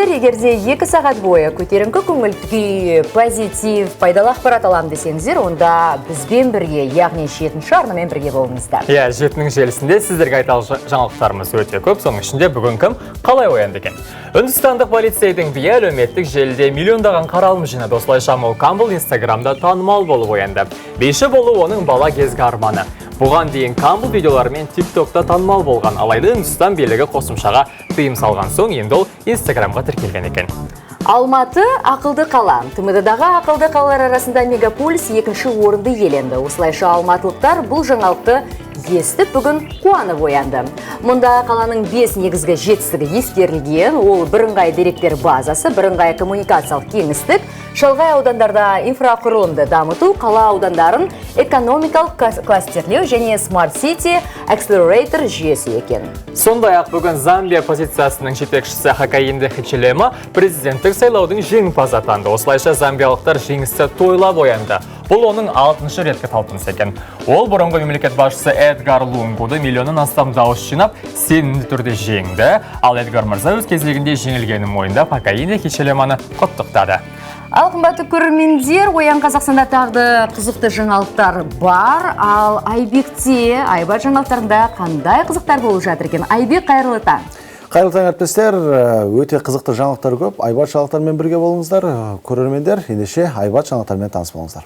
Көрермендер, егерде 2 сағат бойы көтеріңкі көңіл-күй, позитив, пайдалы ақпарат алам десеңіздер, онда бізбен бірге, яғни 7-ші арнамен бірге болыңыздар. Иә, 7-нің желісінде сіздерге айталық жаңалықтарымыз өте көп, соның ішінде бүгін кім қалай оянды екен. Үндістандық полицейдің бие әлеуметтік желіде миллиондаған қаралым жинады. Осылайша Mo Campbell Инстаграмда танымал болып оянды. Биші болу оның бала кезгі арманы. Бұған дейін Campbell видеоларымен TikTokта танымал болған, алайда Үндістан билігі қосымшаға тыйым салған соң енді ол Инстаграмға тіркелген екен. Алматы ақылды қала. ТМД-дағы ақылды қалалар арасында мегаполис 2-ші орынды иеленді. Осылайша алматылықтар бұл жаңалықты естіп бүгін қуанып оянды. Мұнда қаланың 5 негізгі жетістігі ескерілген. Ол бірыңғай деректер базасы, бірыңғай коммуникациялық кеңістік, шалғай аудандарда инфрақұрылымды дамыту, қала аудандарын экономикалық кластерлеу және Smart City Accelerator жүйесі екен. Сондай-ақ бүгін Замбия позициясының жетекшісі Хакаинде Хичилема президенттік сайлаудың жеңімпазы атанды. Осылайша замбиялықтар жеңісті тойлап оянды. Бұл оның 6-шы реткі талпынысы екен. Ол бұрынғы мемлекет басшысы Эдгар Лунгуды миллионнан астам дауыс жинап, сенімді түрде жеңді. Ал Эдгар мырза өз кезегінде жеңілгенін мойындап, Хакаинде Хичилеманы құттықтады. Ал қымбатты көрермендер, Оян Қазақстанда тағы қызықты жаңалықтар бар. Ал Айбекте, Айбат жаңалықтарында қандай қызықтар болып жатыр екен? Айбек, қайырлы таң. Қайырлы таң әріптестер, өте қызықты жаңалықтар көп. Айбат жаңалықтармен бірге болыңыздар. Көрермендер, ендеше Айбат жаңалықтармен таныс болыңыздар.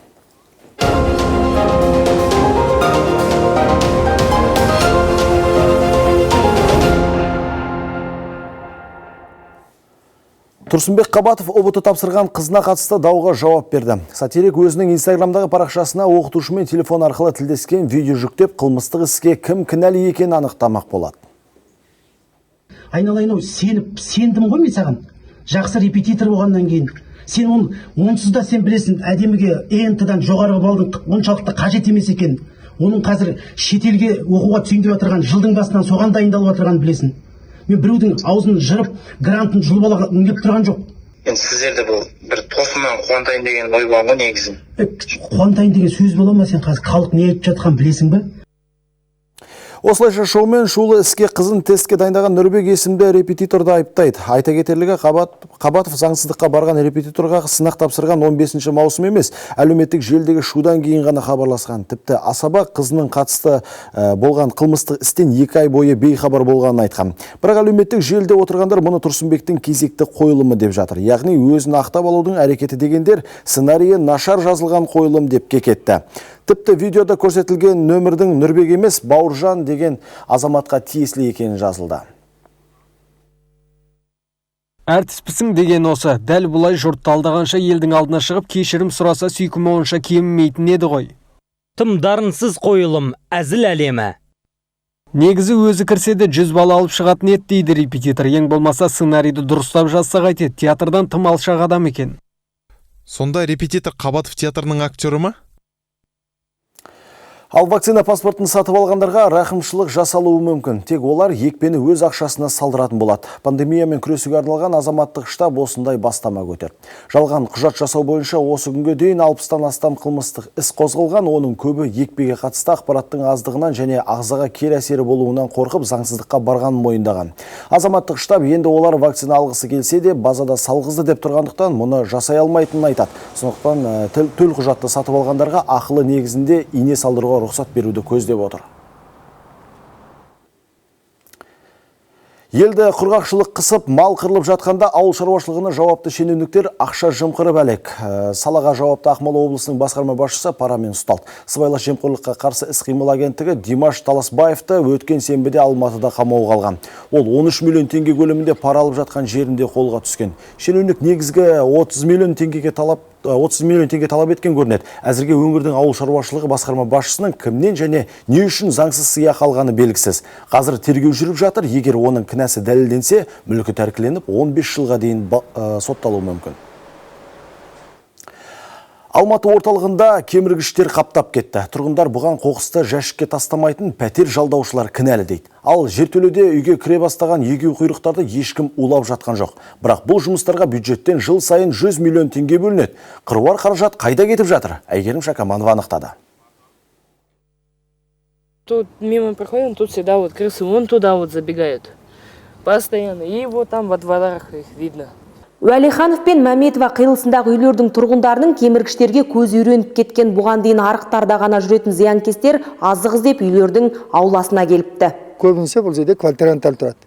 Тұрсынбек Қабатов ұбыты тапсырған қызына қатысты дауға жауап берді. Сатирик өзінің Инстаграмдағы парақшасына оқытушымен телефон арқылы тілдескен видео жүктеп, қылмыстық іске кім кінәлі екенін анықтамақ болады. Айналайын, сендім ғой мен саған. Жақсы репетитор болғаннан кейін. Сен онсыз да сен білесің, әдеміге ентідан жоғарғы балдың оншалықты қажет емес екен. Оның қазір шетелге оқуға түсейін деп отырған жылдың басынан соған дайындалып отырғанын білесің. Мен біреудің аузын жырып, грантын жұлып алуға үңіліп тұрған жоқ. Енді сіздерде бұл бір тосыннан қуантайын деген ой бар ғой негізі. Қуантайын деген сөз бола ма, сен қазір халық не айтып жатқан білесің бе? Осылайша шоумен шулы іске қызын тестке дайындаған Нұрбек есімді репетиторды айыптайды. Айта кетерлігі, Қабатов заңсыздыққа барған репетиторға сынақ тапсырған 15 маусым емес, әлеуметтік желдегі шудан кейін ғана хабарласқан. Тіпті асаба қызының қатысты болған қылмыстық істен 2 ай бойы бейхабар болғанын айтқан. Бірақ әлеуметтік желде отырғандар мұны Тұрсынбектің кезекті қойылымы деп жатыр. Яғни өзін ақтап алудың әрекеті дегендер сценарийі нашар жазылған қойылым деп кекетті. Тіпті видеода көрсетілген нөмірдің Нұрбек емес, Бауыржан деген азаматқа тиесілі екені жазылды. Әртіспісің деген осы, дәл бұлай жұртты алдағанша елдің алдына шығып кешірім сұраса сүйкімі онша кемімейтін еді ғой. Тым дарынсыз қойылым, әзіл әлемі. Негізі өзі кірсе де 100 бала алып шығатын еді дейді репетитор. Ең болмаса сценарийді дұрыстап жазса қайтеді, театрдан тым алшақ адам екен. Сонда репетитор Қабатов театрының актері ма? Ал вакцина паспортын сатып алғандарға рақымшылық жасалуы мүмкін. Тек олар екпені өз ақшасына салдыратын болады. Пандемиямен күресуге арналған азаматтық штаб осындай бастама көтерді. Жалған құжат жасау бойынша осы күнге дейін 60-тан астам қылмыстық іс қозғалған, оның көбі екпеге қатысты ақпараттың аздығынан және ағзаға кері әсері болуынан қорқып заңсыздыққа барғанын мойындаған. Азаматтық штаб енді олар вакцина алғысы келсе де базада салғызды деп тұрғандықтан мұны жасай алмайтынын айтады. Сондықтан төл құжатты сатып алғандарға ақылы негізінде ине салдыруға рұқсат беруді көздеп отыр. Елді құрғақшылық қысып, мал қырылып жатқанда ауыл шаруашылығына жауапты шенеуніктер ақша жымқырып әлек. Салаға жауапты Ақмола облысының басқарма басшысы парамен ұсталды. Сыбайлас жемқорлыққа қарсы іс-қимыл агенттігі Димаш Таласбаевты өткен сенбіде Алматыда қамауға алған. Ол 13 миллион теңге көлемінде пара алып жатқан жерінде қолға түскен. Шенеунік негізгі 30 миллион теңге талап еткен көрінеді. Әзірге өңірдің ауыл шаруашылығы басқарма басшысының кімнен және не үшін заңсыз сыйақы алғаны белгісіз. Қазір тергеу жүріп жатыр. Егер оның кінәсі дәлелденсе, мүлкі тәркіленіп 15 жылға дейін сотталуы мүмкін. Алматы орталығында кеміргіштер қаптап кетті. Тұрғындар бұған қоқысты жәшікке тастамайтын пәтер жалдаушылар кінәлі дейді. Ал жертөледе үйге кіре бастаған егеу құйрықтарды ешкім улап жатқан жоқ. Бірақ бұл жұмыстарға бюджеттен жыл сайын 100 миллион теңге бөлінеді. Қыруар қаражат қайда кетіп жатыр? Әйгерім Шакаманова анықтады. Тут мимо проходим, тут всегда крысы вон туда забегают. Постоянно. И вот там во дворах их видно. Уәлиханов пен Мәметова қиылысындағы үйлердің тұрғындарының кеміргіштерге көз үйреніп кеткен, бұған дейін арықтарда ғана жүретін зиянкестер азық іздеп үйлердің ауласына келіпті. Көбінесе бұл жерде квартиранттар тұрады.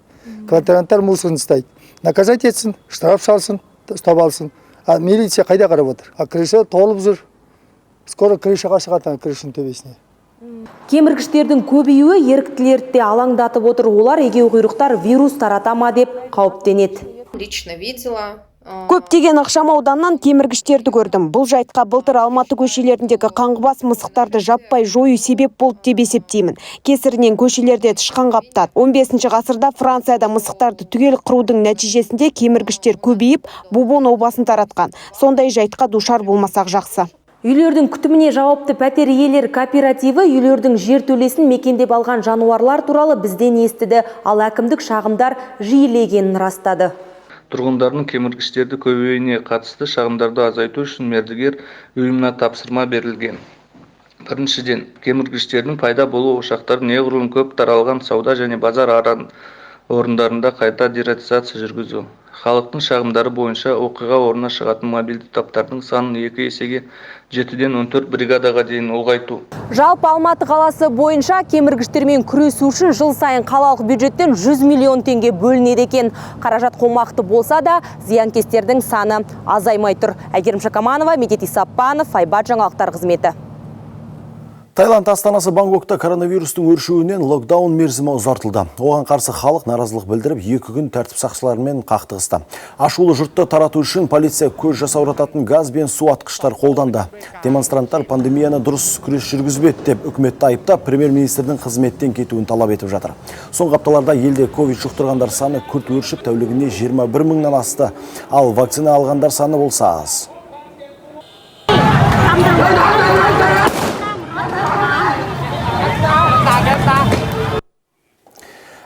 Квартиранттар мусорын ұстайды. Наказать етсін, штраф салсын, ұстап алсын. А милиция қайда қарап отыр? А крыша толып жүр. Скоро крышаға шығатын, крышаның төбесіне. Кеміргіштердің көбеюі еріктілерді де алаңдатып отыр. Олар егеуқұйрықтар вирус тарата ма деп қауіптенеді. Лично видела. Көптеген ықшам ауданнан кеміргіштерді көрдім. Бұл жайтқа былтыр Алматы көшелеріндегі қаңғыбас мысықтарды жаппай жою себеп болды деп есептеймін. Кесірінен көшелерде тышқан қаптады. 15 ғасырда Францияда мысықтарды түгел қырудың нәтижесінде кеміргіштер көбейіп, бубон обасын таратқан. Сондай жайтқа душар болмасақ жақсы. Үйлердің күтіміне жауапты пәтер иелер кооперативі үйлердің жер төлесін мекендеп алған жануарлар туралы бізден естіді, ал әкімдік шағымдар жиілегенін растады. Тұрғындардың кеміргіштерді көбеюіне қатысты шағымдарды азайту үшін мердігер ұйымына тапсырма берілген. Біріншіден, кеміргіштердің пайда болу ошақтары неғұрлым көп таралған сауда және базар орындарында қайта дератизация жүргізу. Халықтың шағымдары бойынша оқиға орнына шығатын мобильді топтардың санын 2 есеге 7-ден 14 бригадаға дейін ұлғайту. Жалпы Алматы қаласы бойынша кеміргіштермен күресу үшін жыл сайын қалалық бюджеттен 100 миллион теңге бөлінеді екен. Қаражат қомақты болса да, зиянкестердің саны азаймай тұр. Әйгерім Шакаманова, Медет Исаппанов, Айбат жаңалықтар қызметі. Таиланд астанасы Бангкокта коронавирустың өршуінен локдаун мерзімі ұзартылды. Оған қарсы халық наразылық білдіріп, 2 күн тәртіп сақшыларымен қақтығысты. Ашулы жұртты тарату үшін полиция көз жасаурататын газ бен су атқыштар қолданды. Демонстранттар пандемияны дұрыс күрес жүргізбеді деп үкіметті айыптап, премьер-министрдің қызметтен кетуін талап етіп жатыр. Соңғы апталарда елде ковид жұқтырғандар саны күрт өршіп, тәулігіне 21 мыңнан асты, ал вакцина алғандар саны болса аз.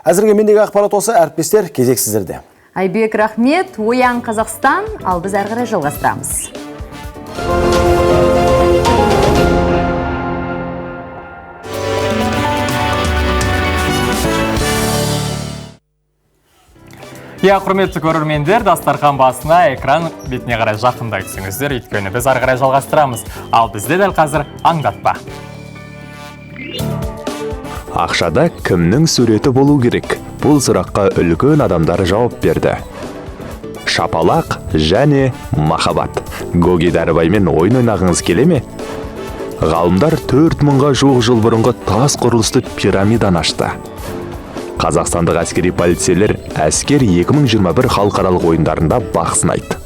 Әзірге мендегі ақпарат осы, әріптестер, кезек сіздерде. Айбек рахмет, Оян Қазақстан, ал біз әрі қарай жалғастырамыз. Құрметті көрермендер, дастархан басына экран бетіне қарай жақындай түсіңіздер, өйткені біз әрі қарай жалғастырамыз. Ал бізде дәл қазір аңдатпа. Ақшада кімнің суреті болу керек? Бұл сұраққа үлкен адамдар жауап берді. Шапалақ және махаббат. Гоги Дәрібаймен ойын ойнағыңыз келе ме? Ғалымдар 4000-ға жуық жыл бұрынғы тас құрылысты пирамиданы ашты. Қазақстандық әскери полицейлер әскер 2021 халықаралық ойындарында бақ сынайды.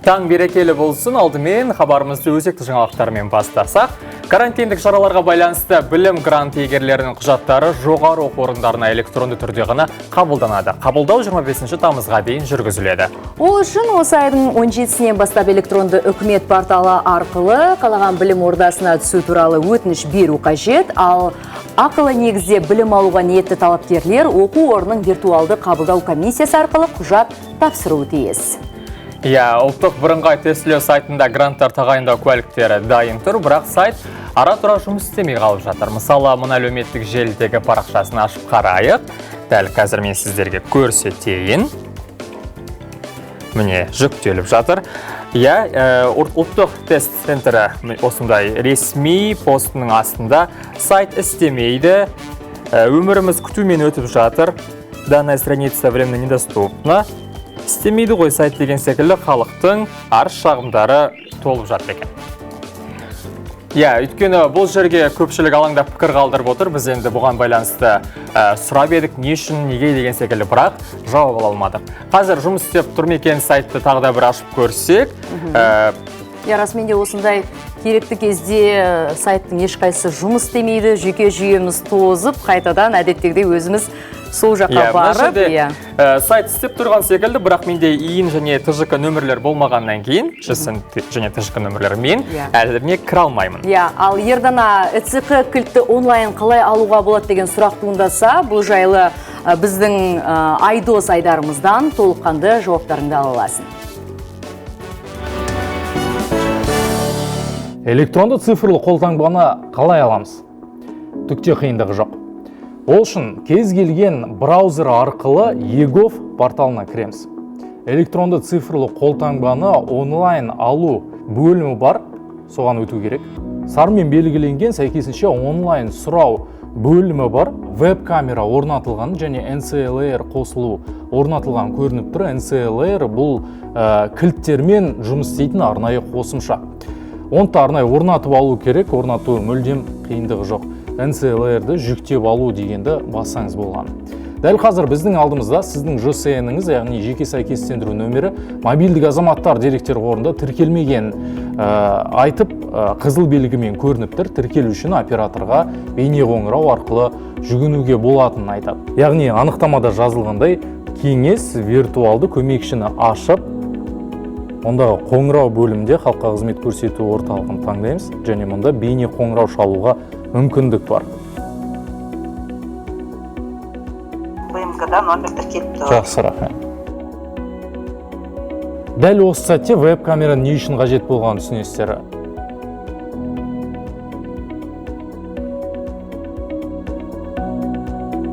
Таң берекелі болсын, алдымен хабарымызды өзекті жаңалықтармен бастасақ. Карантиндік шараларға байланысты білім грант иегерлерінің құжаттары жоғары оқу орындарына электронды түрде ғана қабылданады. Қабылдау 25 тамызға дейін жүргізіледі. Ол үшін осы айдың 17-сінен бастап электронды үкімет порталы арқылы қалаған білім ордасына түсу туралы өтініш беру қажет, ал ақылы негізде білім алуға ниетті талапкерлер оқу орнының виртуалды қабылдау комиссиясы арқылы құжат тапсыруы тиіс. Ұлттық бірыңғай тестілеу сайтында гранттар тағайындау куәліктері дайын тұр, бірақ сайт ара-тұра жұмыс істемей қалып жатыр. Мысалы, мына әлеуметтік желідегі парақшасын ашып қарайық. Дәл қазір мен сіздерге көрсетейін. Міне, жүктеліп жатыр. Ұлттық тест центрі осындай ресми постының астында сайт істемейді. Өміріміз күтумен өтіп жатыр. Данная страница временно недоступна. Істемейді ғой сайт деген секілді халықтың арыз шағымдары толып жатыр екен. Өйткені бұл жерге көпшілік алаңдап пікір қалдырып отыр. Біз енді бұған байланысты сұрап едік, не үшін, неге деген секілді, бірақ жауап ала алмадық. Қазір жұмыс істеп тұр ма екен сайтты тағы да бір ашып көрсек. Расымен де осындай керекті кезде сайттың ешқайсысы жұмыс істемейді, жүйке жүйеміз тозып, қайтадан әдеттегідей өзіміз сол жаққа барып. Сайт істеп тұрған секілді, бірақ менде иін және ТЖК нөмірлер болмағаннан кейін, жесін және ТЖК нөмірлермен әзіріне кіре алмаймын. Ал Ердана ЭЦК кілтті онлайн қалай алуға болады деген сұрақ туындаса, бұл жайлы біздің Айдос айдарымыздан толыққанды жауаптарыңды ала аласың. Электронды цифрлы қолтаңбаны қалай аламыз? Түкте қиындығы жоқ. Ол үшін кез келген браузер арқылы егов порталына кіреміз. Электронды цифрлы қолтаңбаны онлайн алу бөлімі бар, соған өту керек. Сармен белгіленген сәйкесінше онлайн сұрау бөлімі бар, веб-камера орнатылған және NCLR қосылу орнатылған көрініп тұр. NCLR бұл кілттермен жұмыс істейтін арнайы қосымша. Онты арнайы орнатып алу керек, орнату мүлдем қиындығы жоқ. NCLR-ді жүктеп алу дегенді бассаңыз болған. Дәл қазір біздің алдымызда сіздің ЖСН-іңіз, яғни жеке сәйкестендіру нөмірі мобильдік азаматтар деректер қорында тіркелмеген айтып қызыл белгімен көрініп тұр. Тіркелу үшін операторға бейне қоңырау арқылы жүгінуге болатынын айтады. Яғни анықтамада жазылғандай кеңес виртуалды көмекшіні ашып, ондағы қоңырау бөлімде халыққа қызмет көрсету орталығын таңдаймыз және мұнда бейне қоңырау шалуға мүмкіндік бар. БМК-да номер тіркеліп тұр. Жақсы, рахмет. Дәл осы сәтте веб-камера не үшін қажет болғанын түсінесіздер.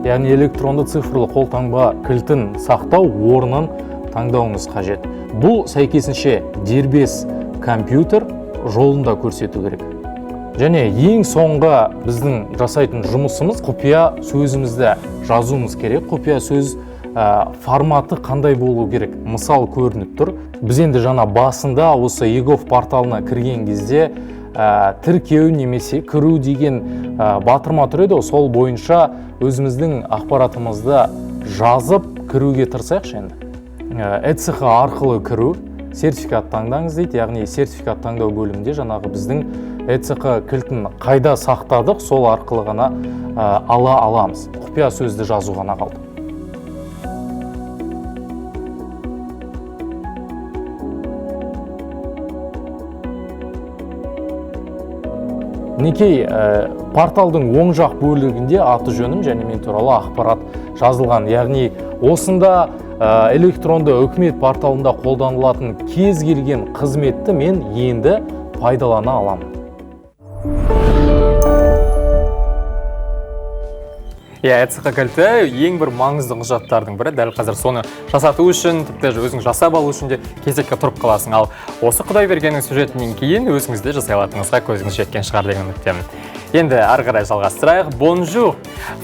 Яғни электронды цифрлы қолтаңба кілтін сақтау орнын таңдауымыз қажет. Бұл сәйкесінше дербес компьютер жолында көрсету керек. Және ең соңғы біздің жасайтын жұмысымыз құпия сөзімізді жазуымыз керек. Құпия сөз форматы қандай болу керек? Мысал көрініп тұр. Біз енді жаңа басында осы егов порталына кірген кезде тіркеу немесе кіру деген батырма тұр еді. Сол бойынша өзіміздің ақпаратымызды жазып кіруге тырысайықшы енді. ЭЦХ арқылы кіру, сертификат таңдаңыз дейді. Яғни сертификат таңдау бөлімінде жаңағы біздің ЭЦХ кілтін қайда сақтадық, сол арқылы ғана ала аламыз. Құпия сөзді жазу ғана қалды. Мінекей порталдың оң жақ бөлігінде аты жөнім және мен туралы ақпарат жазылған. Яғни осында электронды үкімет порталында қолданылатын кез келген қызметті мен енді пайдалана аламын. ЭЦХ кілті ең бір маңызды құжаттардың бірі. Дәл қазір соны жасату үшін, тіпті өзің жасап алу үшін де кезекке тұрып қаласың. Ал осы Құдай бергеннің сюжетінен кейін өзіңізде жасай алатыныңызға көзіңіз жеткен шығар деген үміттемін. Енді ары қарай жалғастырайық. Бонжур.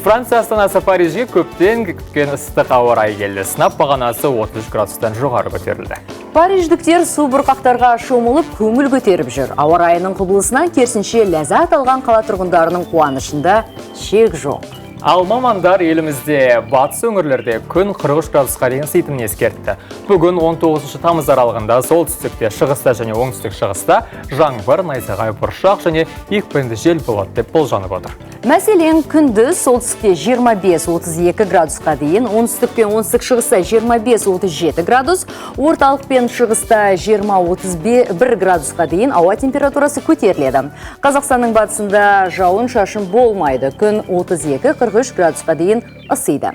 Франция астанасы Парижге көптен күткен ыстық ауа райы келді. Сынап бағанасы 30 градустан жоғары көтерілді. Париждіктер су бұрқақтарға шомылып көңіл көтеріп жүр. Ауа райының құбылысынан керісінше ләззат алған қала тұрғындарының қуанышында шек жоқ. Ал мамандар елімізде батыс өңірлерде күн 43 градусқа дейін ыситынын ескертті. Бүгін 19 тамыз аралығында солтүстікте, шығыста және оңтүстік шығыста жаңбыр, найзағай бұршақ және екпінді жел болады деп болжанып отыр. Мәселен, күндіз солтүстікте 25-32 градусқа дейін, оңтүстік пен оңтүстік шығыста 25-37 градус, орталық пен шығыста 20-31 градусқа дейін ауа температурасы көтеріледі. Қазақстанның батысында жауын шашын болмайды. Күн 32-43 градусқа дейін ысиды.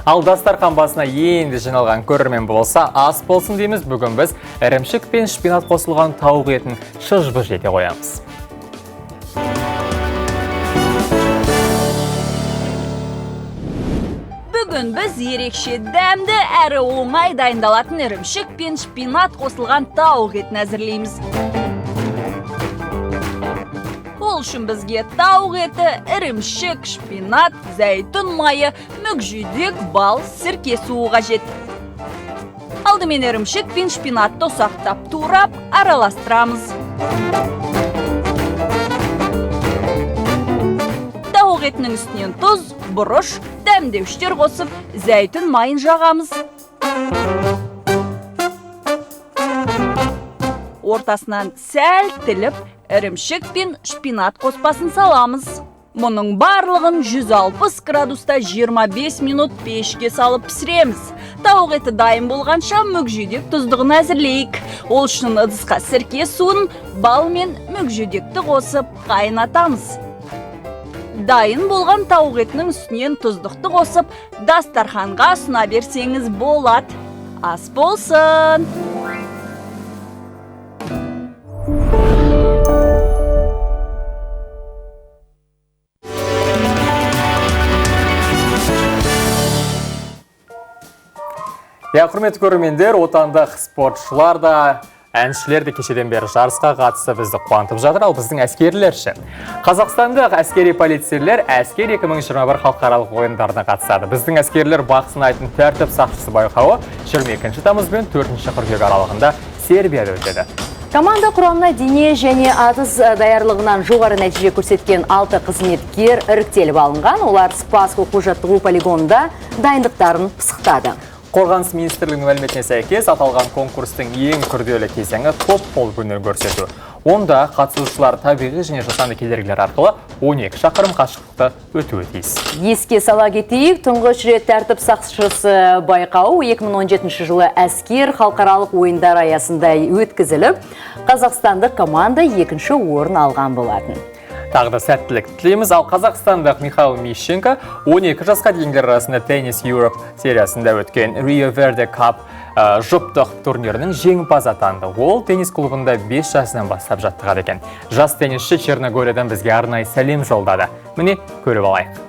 Ал дастархан басына енді жиналған көрермен болса, ас болсын дейміз. Бүгін біз ірімшік пен шпинат қосылған тауық етін шыжбыж ете қоямыз. Бүгін біз ерекше дәмді әрі оңай дайындалатын ірімшік пен шпинат қосылған тауық етін әзірлейміз. Ол үшін бізге тауық еті, ірімшік, шпинат, зәйтүн майы, мүкжидек, бал, сірке суы қажет. Алдымен ірімшік пен шпинатты ұсақтап турап, араластырамыз. Тауық етінің үстінен тұз, бұрыш, дәмдеуіштер қосып, зәйтүн майын жағамыз. Ортасынан сәл тіліп, ірімшік пен шпинат қоспасын саламыз. Мұның барлығын 160 градуста 25 минут пешке салып пісіреміз. Тауық еті дайын болғанша мүкжидек тұздығын әзірлейік. Ол үшін ыдысқа сірке суын, бал мен мүкжидекті қосып қайнатамыз. Дайын болған тауық етінің үстінен тұздықты қосып, дастарханға ұсына берсеңіз болады. Ас болсын! Құрметті көрермендер, отандық спортшылар да, әншілер де кешеден бері жарысқа қатысып бізді қуантып жатыр, ал біздің әскерилер ше. Қазақстандық әскери полицейлер әскер 2021 халықаралық ойындарына қатысады. Біздің әскерлер бақ сынайтын тәртіп сақшысы байқауы 22 тамыз бен 4 қыркүйек аралығында Сербияда өтеді. Команда құрамына дене және атыс даярлығынан жоғары нәтиже көрсеткен 6 қызметкер іріктеліп алынған. Олар Спасск оқу-жаттығу полигонында дайындықтарын пысықтады. Қорғаныс министрлігінің мәліметіне сәйкес, аталған конкурстың ең күрделі кезеңі топ-қол өнер көрсету. Онда қатысушылар табиғи және жасанды кедергілер арқылы 12 шақырым қашықтықты өтуі тиіс. Еске сала кетейік, тұңғыш рет тәртіп сақшысы байқауы 2017 жылы әскер халықаралық ойындар аясында өткізіліп, қазақстандық команда 2-ші орын алған болатын. Тағы да сәттілік тілейміз. Ал қазақстандық Михаил Мищенко 12 жасқа дейінгілер арасында Tennis Europe сериясында өткен Rio Verde Cup жұптық турнирінің жеңімпазы атанды. Ол теннис клубында 5 жасынан бастап жаттығады екен. Жас теннисші Черногориядан бізге арнайы сәлем жолдады. Міне, көріп алайық.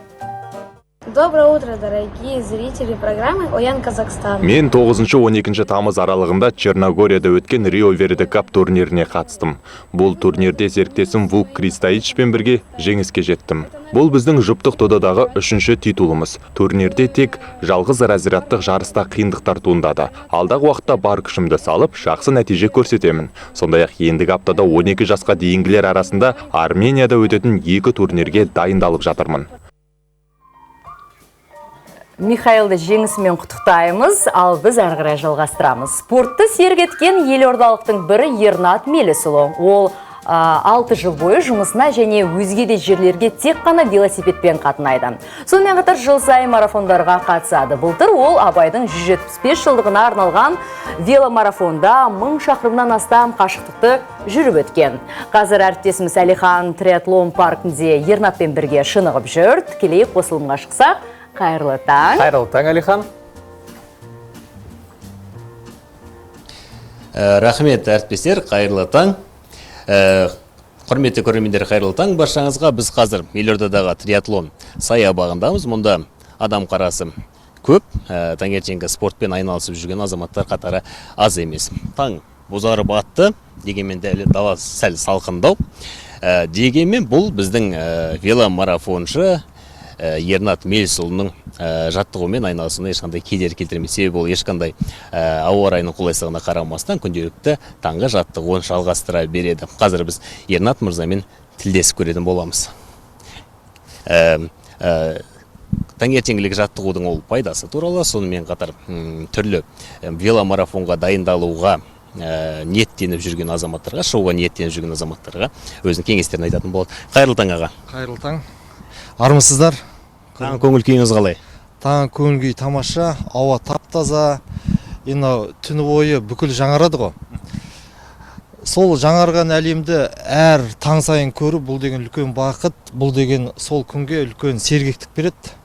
Доброе утро, дорогие зрители программы «Оян Казахстан». Мен 9-12 тамыз аралығында Черногорияда өткен Rio Verde Cup турниріне қатыстым. Бұл турнирде серіктесім Вук Кристаичпен бірге жеңіске жеттім. Бұл біздің жұптық додадағы 3-ші титулымыз. Турнирде тек жалғыз разрядтық жарыста қиындықтар туындады. Алдағы уақытта бар күшімді салып, жақсы нәтиже көрсетемін. Сондай-ақ ендігі аптада 12 жасқа дейінгілер арасында Арменияда өтетін 2 турнирге дайындалып жатырмын. Михаилды жеңісімен құттықтаймыз, ал біз әрі қарай жалғастырамыз. Спортты сергеткен елордалықтың бірі Ернат Мелісұлы. Ол 6 жыл бойы жұмысына және өзге де жерлерге тек қана велосипедпен қатынайды. Сонымен қатар жыл сайын марафондарға қатысады. Былтыр ол Абайдың 175 жылдығына арналған веломарафонда 1000 шақырымнан астам қашықтықты жүріп өткен. Қазір әріптесіміз Әлихан триатлон паркінде Ернатпен бірге шынығып жүр. Тікелей қосылымға шықсақ, қайырлы таң. Қайырлы таң, Әлихан. Рахмет, әріптестер, қайырлы таң. Құрметті көрермендер, қайырлы таң. Баршаңызға біз қазір Елордадағы триатлон саябағындамыз. Мұнда адам қарасы көп. Таңертеңгі спортпен айналысып жүрген азаматтар қатары аз емес. Таң бозарып атты, дегенмен дәлі дала сәл салқындау. Дегенмен бұл біздің веломарафоншы Ернат Мелісұлының жаттығумен айналысуына ешқандай кедергі келтірмейді. Себебі ол ешқандай ауа райының қолайсыздығына қарамастан күнделікті таңғы жаттығуын жалғастыра береді. Қазір біз Ернат мырзамен тілдесіп көретін боламыз. Таңертеңгілік жаттығудың ол пайдасы туралы, сонымен қатар түрлі веломарафонға дайындалуға ниеттеніп жүрген азаматтарға, шоуға ниеттеніп жүрген азаматтарға өзінің кеңестерін айтатын болады. Қайырлы таң аға. Қайырлы таң. Армысыздар? Таң көңіл күйіңіз қалай? Таң көңіл күй тамаша, ауа тап-таза. Енді түні бойы бүкіл жаңарады ғой. Сол жаңарған әлемді әр таң сайын көру, бұл деген үлкен бақыт, бұл деген сол күнге үлкен сергектік береді.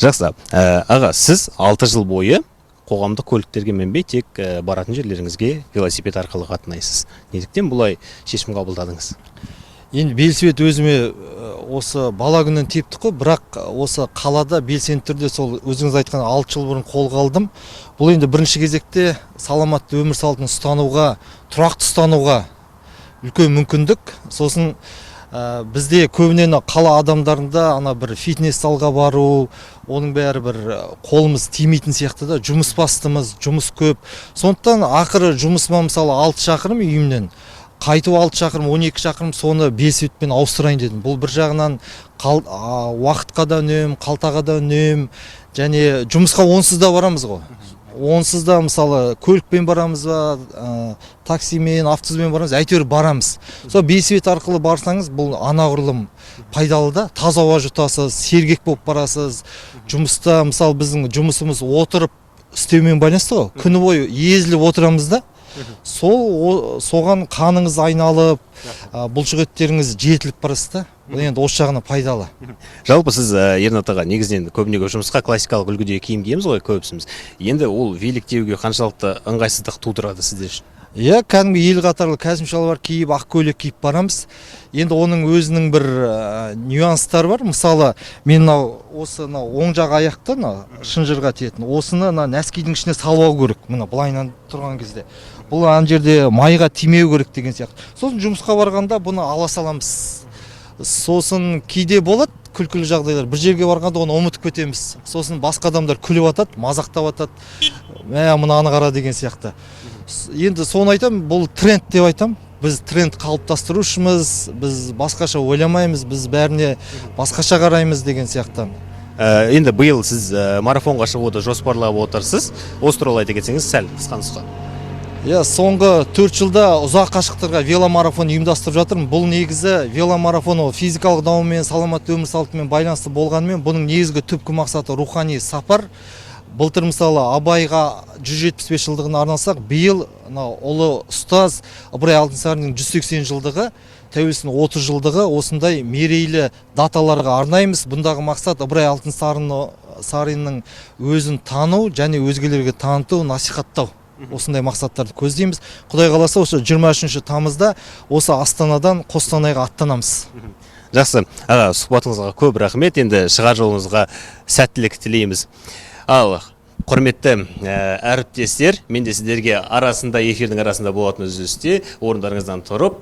Жақсы. Аға, сіз 6 жыл бойы қоғамдық көліктерге мінбей, тек баратын жерлеріңізге велосипед арқылы қатынайсыз. Неліктен бұлай шешім қабылдадыңыз? Енді велосипед өзіме осы бала күннен тепті қой, бірақ осы қалада белсенді түрде сол өзіңіз айтқан 6 жыл бұрын қолға алдым. Бұл енді бірінші кезекте саламатты өмір салтын ұстануға, тұрақты ұстануға үлкен мүмкіндік. Сосын бізде көбінен қала адамдарында бір фитнес залға бару, оның бәрі бір қолымыз тимейтін сияқты да, жұмыс бастымыз, жұмыс көп. Сондықтан ақыры жұмысыма мысалы 6 шақырым үйімнен қайту 6 шақырым, 12 шақырым соны велосипедпен ауыстырайын дедім. Бұл бір жағынан уақытқа да үнем, қалтаға да үнем, және жұмысқа онсыз да барамыз ғой. Онсыз да мысалы көлікпен барамыз ба, таксимен, автобуспен барамыз, әйтеуір барамыз. Сол велосипед арқылы барсаңыз, бұл анағұрлым пайдалы да, таза ауа жұтасыз, сергек болып барасыз. Жұмыста мысалы біздің жұмысымыз отырып істеумен байланысты ғой. Күні бойы езіліп отырамыз да. Соған қаныңыз айналып, бұлшық еттеріңіз жетіліп барасыз да. Бұл енді осы жағына пайдалы. Жалпы сіз Ернат аға негізінен көбіне жұмысқа классикалық үлгідегі киім киеміз ғой көбісіміз. Енді ол велик теуге қаншалықты ыңғайсыздық тудырады сіздер үшін? Иә, кәдімгі ел қатарлы кәсім шалбар киіп, ақ көйлек киіп барамыз. Енді оның өзінің бір нюанстары бар. Мысалы, мен осы оң жақ аяқты шынжырға тиетін. Осыны нәскидің ішіне салып керек. Мына былайынан тұрған кезде. Бұл ана жерде майға тимеу керек деген сияқты. Сосын жұмысқа барғанда бұны ала саламыз. Сосын кейде болады күлкілі жағдайлар. Бір жерге барғанда оны ұмытып кетеміз. Сосын басқа адамдар күліп атады, мазақтап атады. Мынаны қара деген сияқты. Енді соны айтам, бұл тренд деп айтам. Біз тренд қалыптастырушымыз, біз басқаша ойламаймыз, біз бәріне басқаша қараймыз деген сияқты. Енді биыл сіз марафонға шығуды жоспарлап отырсыз. Осы туралы айта кетсеңіз сәл қысқа нұсқа. Иә, соңғы 4 жылда ұзақ қашықтарға веломарафон ұйымдастырып жатырмын. Бұл негізі веломарафон физикалық дамумен, саламатты өмір салтымен байланысты болғанымен, бұның негізгі түпкі мақсаты рухани сапар. Былтыр мысалы Абайға 175 жылдығына арналсақ, биыл ұлы ұстаз Ыбырай Алтынсариннің 180 жылдығы, тәуелсіздіктің 30 жылдығы осындай мерейлі даталарға арнаймыз. Бұндағы мақсат Ыбырай Алтынсариннің өзін тану және өзгелерге таныту, насихаттау. Осындай мақсаттарды көздейміз. Құдай қаласа осы 23 тамызда осы Астанадан Қостанайға аттанамыз. Жақсы, аға, сұхбатыңызға көп рахмет. Енді шығар жолыңызға сәттілік тілейміз. Ал құрметті әріптестер, мен де сіздерге эфирдің арасында болатын үзілісте орындарыңыздан тұрып,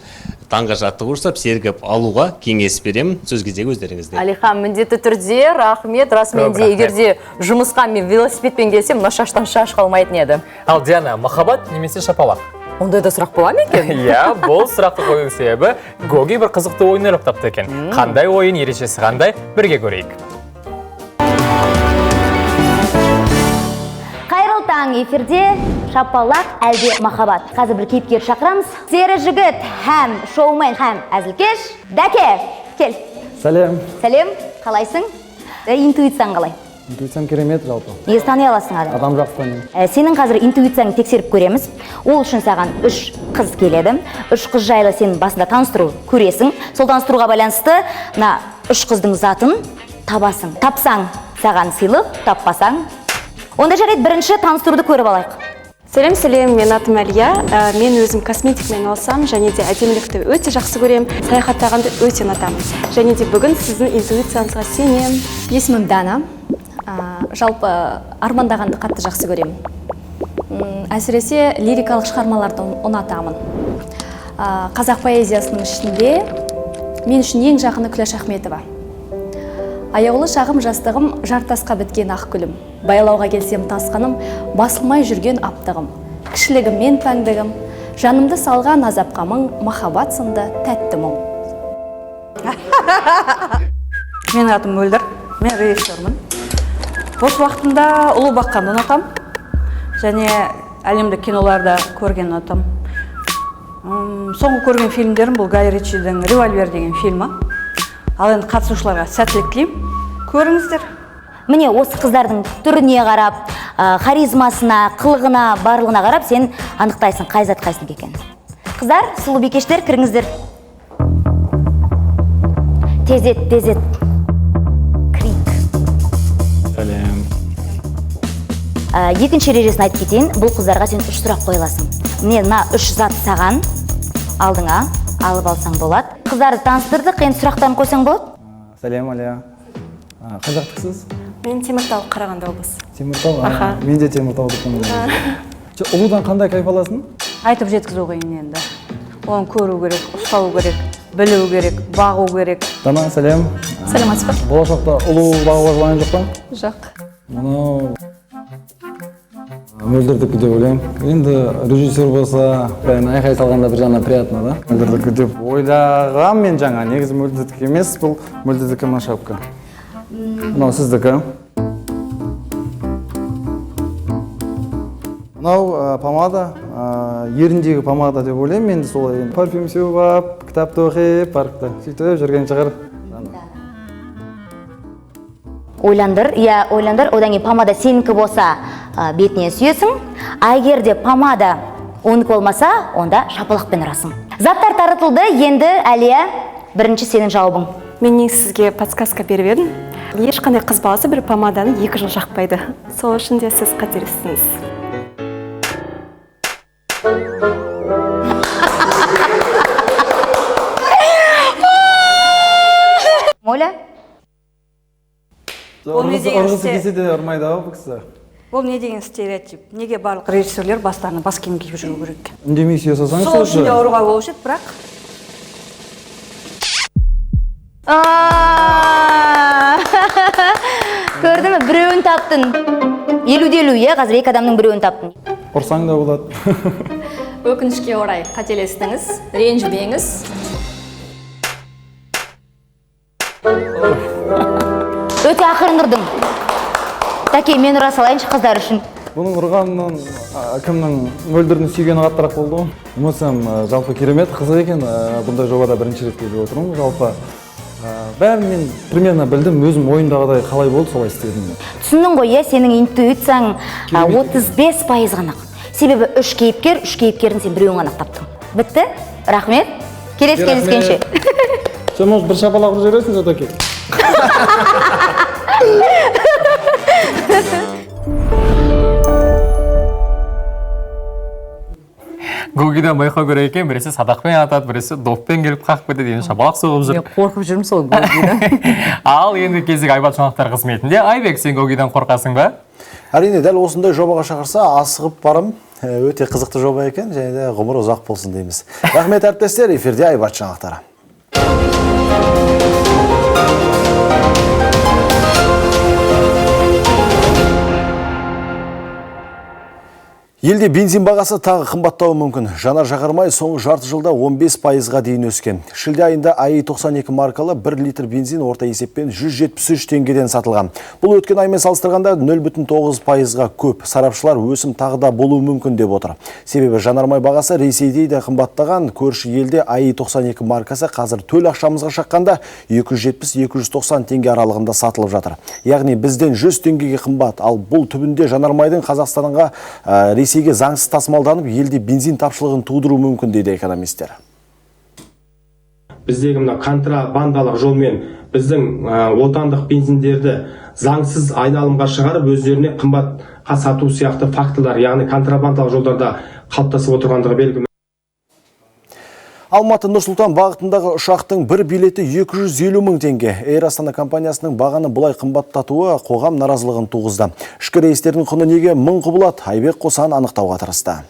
таңға жаттығу жасап, сергіп алуға кеңес беремін. Сөз кезегі өздеріңізде. Алихан, міндетті түрде рахмет. Расымен де егерде жұмысқа мен велосипедпен келсем, мына шаштан шаш қалмайтын еді. Ал Диана, махаббат немесе шапалақ? Ондай да сұрақ бола ма екен? Иә, бұл сұрақты қойдың себебі Гоги бір қызықты ойын ойлап тапты екен. Қандай ойын, ережесі қандай? Бірге көрейік. Таң эфирде шапалақ әлде махаббат. Қазір бір кейіпкер шақырамыз. Сері жігіт, һәм шоумен, һәм әзілкеш. Дәке, кел. Сәлем. Сәлем, қалайсың? Интуицияң қалай? Интуицияң керемет жалпы. Негіз тани аласың адам? Адам жақсы танимын. Сенің қазір интуицияңды тексеріп көреміз. Ол үшін саған 3 қыз келеді. 3 қыз жайлы сенің басында таныстыру көресің. Сол таныстыруға байланысты 3 қыздың затын табасың. Тапсаң, саған сыйлық, таппасаң онда жарайды, бірінші таныстыруды көріп алайық. Сәлем, мен атым Әлия. Мен өзім косметикмен алсам, және де әдемілікті өте жақсы көрем, саяхаттағанды өте ұнатамын. Және де бүгін сіздің интуицияңызға сенем. Есімім Дана. Жалпы армандағанды қатты жақсы көрем. Әсіресе лирикалық шығармаларды ұнатамын. Қазақ поэзиясының ішінде мен үшін ең жақыны Күләш Ахметова. Аяулы шағым жастығым, жартасқа біткен ақ күлім. Байлауға келсем тасқаным, басылмай жүрген аптығым. Кішілігім мен пәңдігім, жанымды салған азапқа мың, махаббат сынды тәтті мұң. Менің атым Мөлдір, мен режиссермін. Бос уақытымда ұлы баққанды ұнатам, және әлемдік киноларда көрген ұнатам. Соңғы көрген фильмдерім бұл Гай Ричидің «Револьвер» деген фильмі. Ал енді қатысушыларға сәттілік тілеймін. Көріңіздер. Міне осы қыздардың түріне қарап, харизмасына, қылығына, барлығына қарап, сен анықтайсың қай зат қайсың екен. Қыздар, сұлу бикештер, кіріңіздер. Тезет. Крик. Сәлем. Екінші ережесін айтып кетейін, бұл қыздарға сен 3 сұрақ қойыласың. Міне 3 зат саған алдыңа алып алсаң болады. Қыздарды таныстырдық, енді сұрақтарын қойсаң болады? Сәлем, Алия. Қазақтықсыз? Мен Теміртау, Қарағанды облысы. Теміртау? Мен де Теміртаудықпын. Ұлудан қандай кайф аласың? Айтып жеткізу қиын енді. Оны көру керек, ұстау керек, білу керек, бағу керек. Дана, сәлем. Сәлематсыз ба? Болашақта ұлу бағуға жылайын жоқ па? Жоқ. Мұны Мөлдірдікі деп ойлаймын. Енді режиссер болса, айқай салғанда бір жағынан приятно, да? Мөлдірдікі деп ойлағам мен жаңа. Негізі Мөлдірдікі емес, бұл Мөлдірдікі мына шапка. Мынау сіздікі. Мынау помада, еріндегі помада деп ойлаймын. Енді солай парфюм сеуіп, кітапты оқып, паркта сөйтіп жүрген шығар. Ойландар, одан кейін помада сенікі болса бетіне сүйесің. Егер де помада оныкі болмаса, онда шапалақпен ұрасың. Заттар таратылды, енді Әлия, бірінші сенің жауабың. Мен сізге подсказка беріп едім. Ешқандай қыз баласы бір помаданы 2 жыл жақпайды. Сол үшін де сіз қателестіңіз. Оля? Ұрғысы кесе де ұрмайды ау бұл кісі. Бұл не деген стереотип? Неге барлық режиссерлер бастарына бас киім киіп жүру керек? Үндемей сүйе салсаңыз Сол үшін де ұруға болушы еді, бірақ Көрдің бі? Біреуін таптың. 50-50, е, қазір 2 адамның біреуін таптың. Ұрсаң да болады. Өкінішке орай қателестіңіз, ренжімеңіз. Өте ақырын ұрдың. Тәке, мен ұра салайыншы қыздар үшін. Бұның ұрғанынан кімнің мөлдірдің сүйгені қаттырақ болды ғой. Эмоциям жалпы керемет, қызық екен. Бұндай жобада бірінші рет келіп отырмын. Жалпы бәрін мен примерно білдім, өзім ойымдағыдай қалай болды, солай істедім. Түсіндің ғой, е, сенің интуицияң 35% ғана. Себебі 3 кейіпкердің сен біреуін ғана таптың. Бітті? Рахмет. Келесі кездескенше. Сен может бір шапалақ ұрып жібересің, Жатаке? Гогидан байқау көрек екен, біресе садақпен атады, біресе доппен келіп қақып кетеді, енді шапалақ соғып жүр. Мен қорқып жүрмін сол Гогидан. Ал енді кезек Айбат жаңалықтар қызметінде. Айбек, сен Гогидан қорқасың ба? Әрине, дәл осындай жобаға шақырса, асығып барым. Өте қызықты жоба екен, және де ғұмыр ұзақ болсын дейміз. Рахмет әріптестер, эфирде Айбат жаңалықтары. Елде бензин бағасы тағы қымбаттауы мүмкін. Жанар жағармай соңғы жарты жылда 15%-ға дейін өскен. Шілде айында АИ-92 маркалы 1 литр бензин орта есеппен 173 теңгеден сатылған. Бұл өткен аймен салыстырғанда 0,9%-ға көп. Сарапшылар өсім тағы да болуы мүмкін деп отыр. Себебі жанармай бағасы Ресейде де қымбаттаған. Көрші елде АИ-92 маркасы қазір төл ақшамызға шаққанда 270-290 теңге аралығында сатылып жатыр. Яғни бізден 100 теңгеге қымбат. Ал бұл түбінде жанармайдың Қазақстанға Ресейге заңсыз тасымалданып, елде бензин тапшылығын тудыру мүмкін дейді экономистер. Біздегі мына контрабандалық жолмен біздің отандық бензиндерді заңсыз айналымға шығарып, өздеріне қымбатқа сату сияқты фактылар, яғни контрабандалық жолдарда қалыптасып отырғандығы белгілі. Алматы Нұрсұлтан бағытындағы ұшақтың бір билеті 250 мың теңге. Эйр Астана компаниясының бағаны бұлай қымбаттатуы қоғам наразылығын туғызды. Ішкі рейстердің құны неге 1000 құбылады? Айбек Қосан анықтауға тырысты.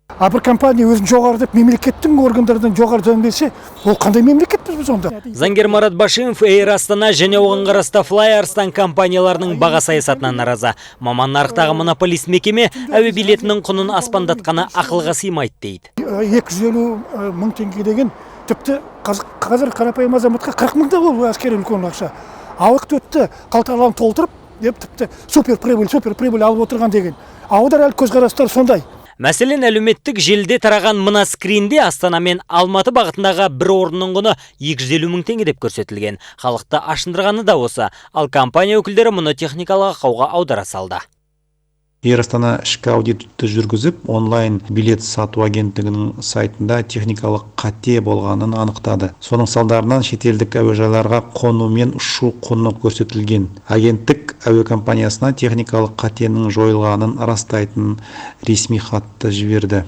Бір компания өзін жоғары деп мемлекеттің органдардан жоғары дөңбесе, ол қандай мемлекетпіз біз онда? Заңгер Марат Башимов Эйр Астана және оған қарасты Флайарстан компанияларының баға саясатынан наразы. Маман нарықтағы монополист мекеме әуе билетінің құнын аспандатқаны ақылға сыймайды дейді. 250 мың теңге деген тіпті қазір қарапайым азаматқа 40 мың да ол әскери үлкен ақша. Ауық төтті қалталарын толтырып, деп тіпті супер прибыль алып отырған деген. Аудар әлі көзқарастар сондай. Мәселен, әлеуметтік желіде тараған мына скринде Астана мен Алматы бағытындағы бір орынның құны 250 мың теңге деп көрсетілген. Халықты ашындырғаны да осы, ал компания өкілдері мұны техникалық ақауға аудара салды. Эйр Астана ішкі аудитті жүргізіп, онлайн билет сату агенттігінің сайтында техникалық қате болғанын анықтады. Соның салдарынан шетелдік әуежайларға қону мен ұшу құны көрсетілген. Агенттік әуе компаниясына техникалық қатенің жойылғанын растайтын ресми хатты жіберді.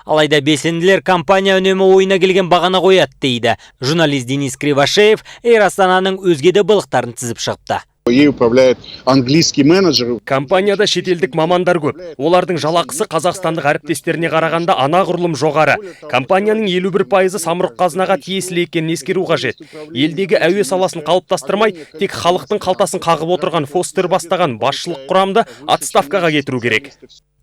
Алайда белсенділер компания үнемі ойына келген бағана қояды дейді. Журналист Денис Кривошеев Эйр Астананың өзге де былықтарын тізіп шығыпты. Ей управляет английский менеджер. Компанияда шетелдік мамандар көп. Олардың жалақысы қазақстандық әріптестеріне қарағанда анағұрлым жоғары. Компанияның 51% самұрық қазынаға тиесілі екенін ескеру қажет. Елдегі әуе саласын қалыптастырмай, тек халықтың қалтасын қағып отырған Фостер бастаған басшылық құрамды отставкаға кетіру керек.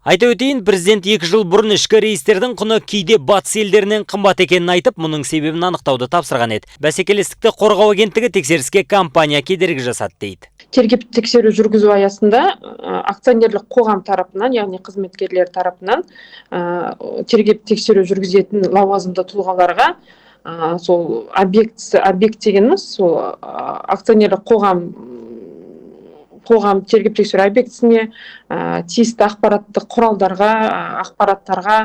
Айта өтейін, президент 2 жыл бұрын ішкі рейстердің құны кейде батыс елдерінен қымбат екенін айтып, мұның себебін анықтауды тапсырған еді. Бәсекелестікті қорғау агенттігі тексеріске компания кедергі жасады дейді. Тергеп тексеру жүргізу аясында акционерлік қоғам тарапынан, яғни қызметкерлер тарапынан тергеп тексеру жүргізетін лауазымды тұлғаларға сол объект дегеніміз сол акционерлік қоғам тергеп тексеру объектісіне тиісті ақпараттық құралдарға, ақпараттарға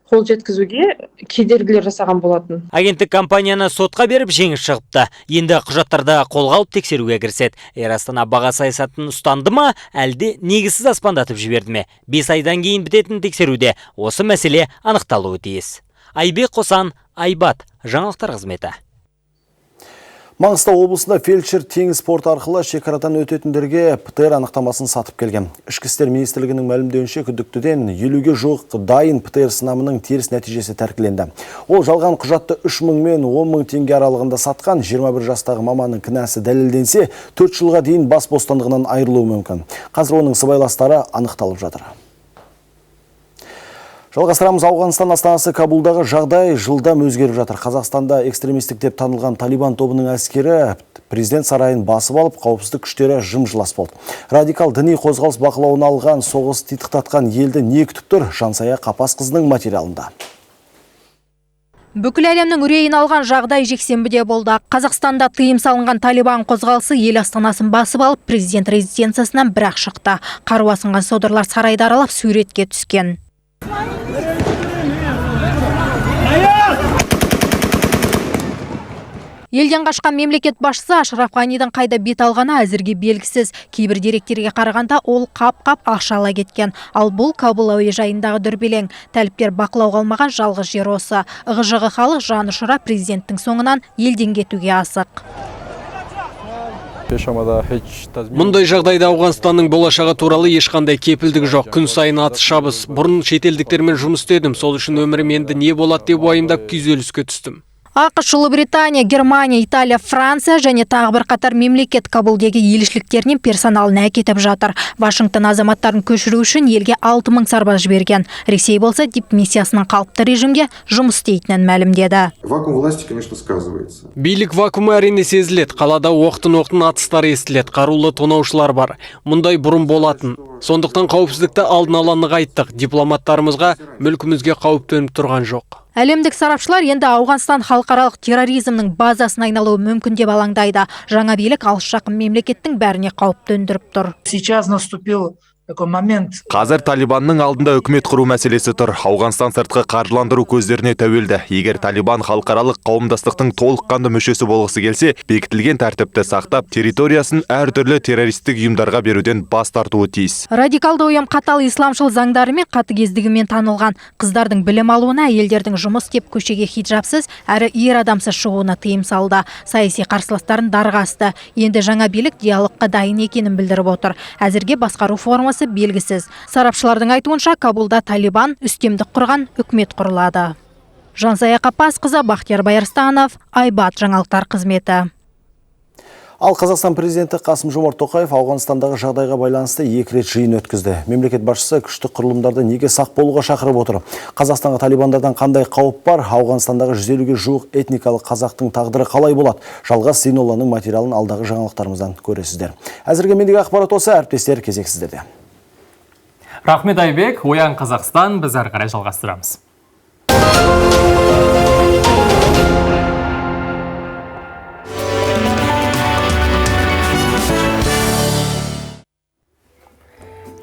қол жеткізуге кедергілер жасаған болатын. Агенттік компанияны сотқа беріп жеңіс шығыпты. Енді құжаттарды қолға алып тексеруге кіріседі. Эйр Астана баға саясатын ұстанды ма, әлде негізсіз аспандатып жіберді ме? 5 айдан кейін бітетін тексеруде осы мәселе анықталуы тиіс. Айбек Қосан, Айбат, жаңалықтар қызметі. Маңғыстау облысында фельдшер теңіз порты арқылы шекарадан өтетіндерге ПТР анықтамасын сатып келген. Ішкі істер министрлігінің мәлімдеуінше күдіктіден 50-ге жуық дайын ПТР сынамының теріс нәтижесі тәркіленді. Ол жалған құжатты 3 мың мен 10 мың теңге аралығында сатқан 21 жастағы маманның кінәсі дәлелденсе, 4 жылға дейін бас бостандығынан айырылуы мүмкін. Қазір оның сыбайластары анықталып жатыр. Жалғастырамыз. Ауғанстан астанасы Кабулдағы жағдай жылдам өзгеріп жатыр. Қазақстанда экстремистік деп танылған Талибан тобының әскері президент сарайын басып алып, қауіпсіздік күштері жым-жылас болды. Радикал діни қозғалыс бақылауына алған, соғыс титықтатқан елді не күтіп тұр? Жансая Қапасқызының материалында. Бүкіл әлемнің үрейін алған жағдай жексенбіде болды. Қазақстанда тыйым салынған Талибан қозғалысы ел астанасын басып алып, президент резиденциясынан бір-ақ шықты. Қару асынған содырлар сарайды аралап суретке түскен. Елден қашқан мемлекет басшысы Ашраф Ғанидің қайда бет алғаны әзірге белгісіз. Кейбір деректерге қарағанда ол қап-қап ақша ала кеткен. Ал бұл Кабул әуежайындағы дүрбелең. Тәліптер бақылауға алмаған жалғыз жер осы. Ығы-жығы халық жаны ұшыра президенттің соңынан елден кетуге асық. Мұндай жағдайда Ауғанстанның болашағы туралы ешқандай кепілдік жоқ. Күн сайын атыс шабыс. Бұрын шетелдіктермен жұмыс істедім. Сол үшін өмірім енді не болады деп уайымдап күйзеліске түстім. ақш, Ұлыбритания, Германия, Италия, Франция және тағы бір қатар мемлекет Кабулдегі елшіліктерінен персоналын әкетіп жатыр. Вашингтон азаматтарын көшіру үшін елге 6000 сарбаз жіберген. Ресей болса дипмиссиясының қалыпты режимге жұмыс істейтінін мәлімдеді. Вакуум власти, конечно, сказывается. Билік вакуумы әрине сезіледі. Қалада оқтын-оқтын атыстар естіледі. Қарулы тонаушылар бар. Мұндай бұрын болатын. Сондықтан қауіпсіздікті алдын ала нығайттық. Дипломаттарымызға, мүлкімізге қауіп төніп тұрған жоқ. Әлемдік сарапшылар енді Ауғанстан халықаралық терроризмнің базасын айналуы мүмкін деп алаңдайды. Жаңа билік алыс жақын мемлекеттің бәріне қауіп төндіріп тұр. Сейчас наступил такой момент. Қазір Талибанның алдында үкімет құру мәселесі тұр. Ауғанстан сыртқы қаржыландыру көздеріне тәуелді. Егер Талибан халықаралық қауымдастықтың толыққанды мүшесі болғысы келсе, бекітілген тәртіпті сақтап, территориясын әртүрлі террористік ұйымдарға беруден бас тартуы тиіс. Радикалды ұйым қатал исламшыл заңдары мен қатыгездігімен танылған. Қыздардың білім алуына, әйелдердің жұмыс істеп көшеге хиджабсыз әрі ер адамсыз шығуына тыйым салды. Саяси қарсыластарын дарға асты. Енді жаңа билік диалогқа дайын екенін білдіріп отыр. Әзірге басқару формасы белгісіз. Сарапшылардың айтуынша, Кабулда Талибан үстемдік құрған үкімет құрылады. Жансая Қапасқызы, Бақтияр Байырстанов, Айбат жаңалықтар қызметі. Ал Қазақстан президенті Қасым-Жомарт Тоқаев Ауғанстандағы жағдайға байланысты 2 рет жиын өткізді. Мемлекет басшысы күшті құрылымдарды неге сақ болуға шақырып отыр? Қазақстанға талибандардан қандай қауіп бар? Ауғанстандағы 150-ге жуық этникалық қазақтың тағдыры қалай болады? Жалғас Зейнолланың материалын алдағы жаңалықтарымыздан көресіздер. Әзірге мендегі ақпарат осы, әріптестер кезексіздерде. Рахмет Айбек, Оян Қазақстан, біз әрі қарай жалғастырамыз.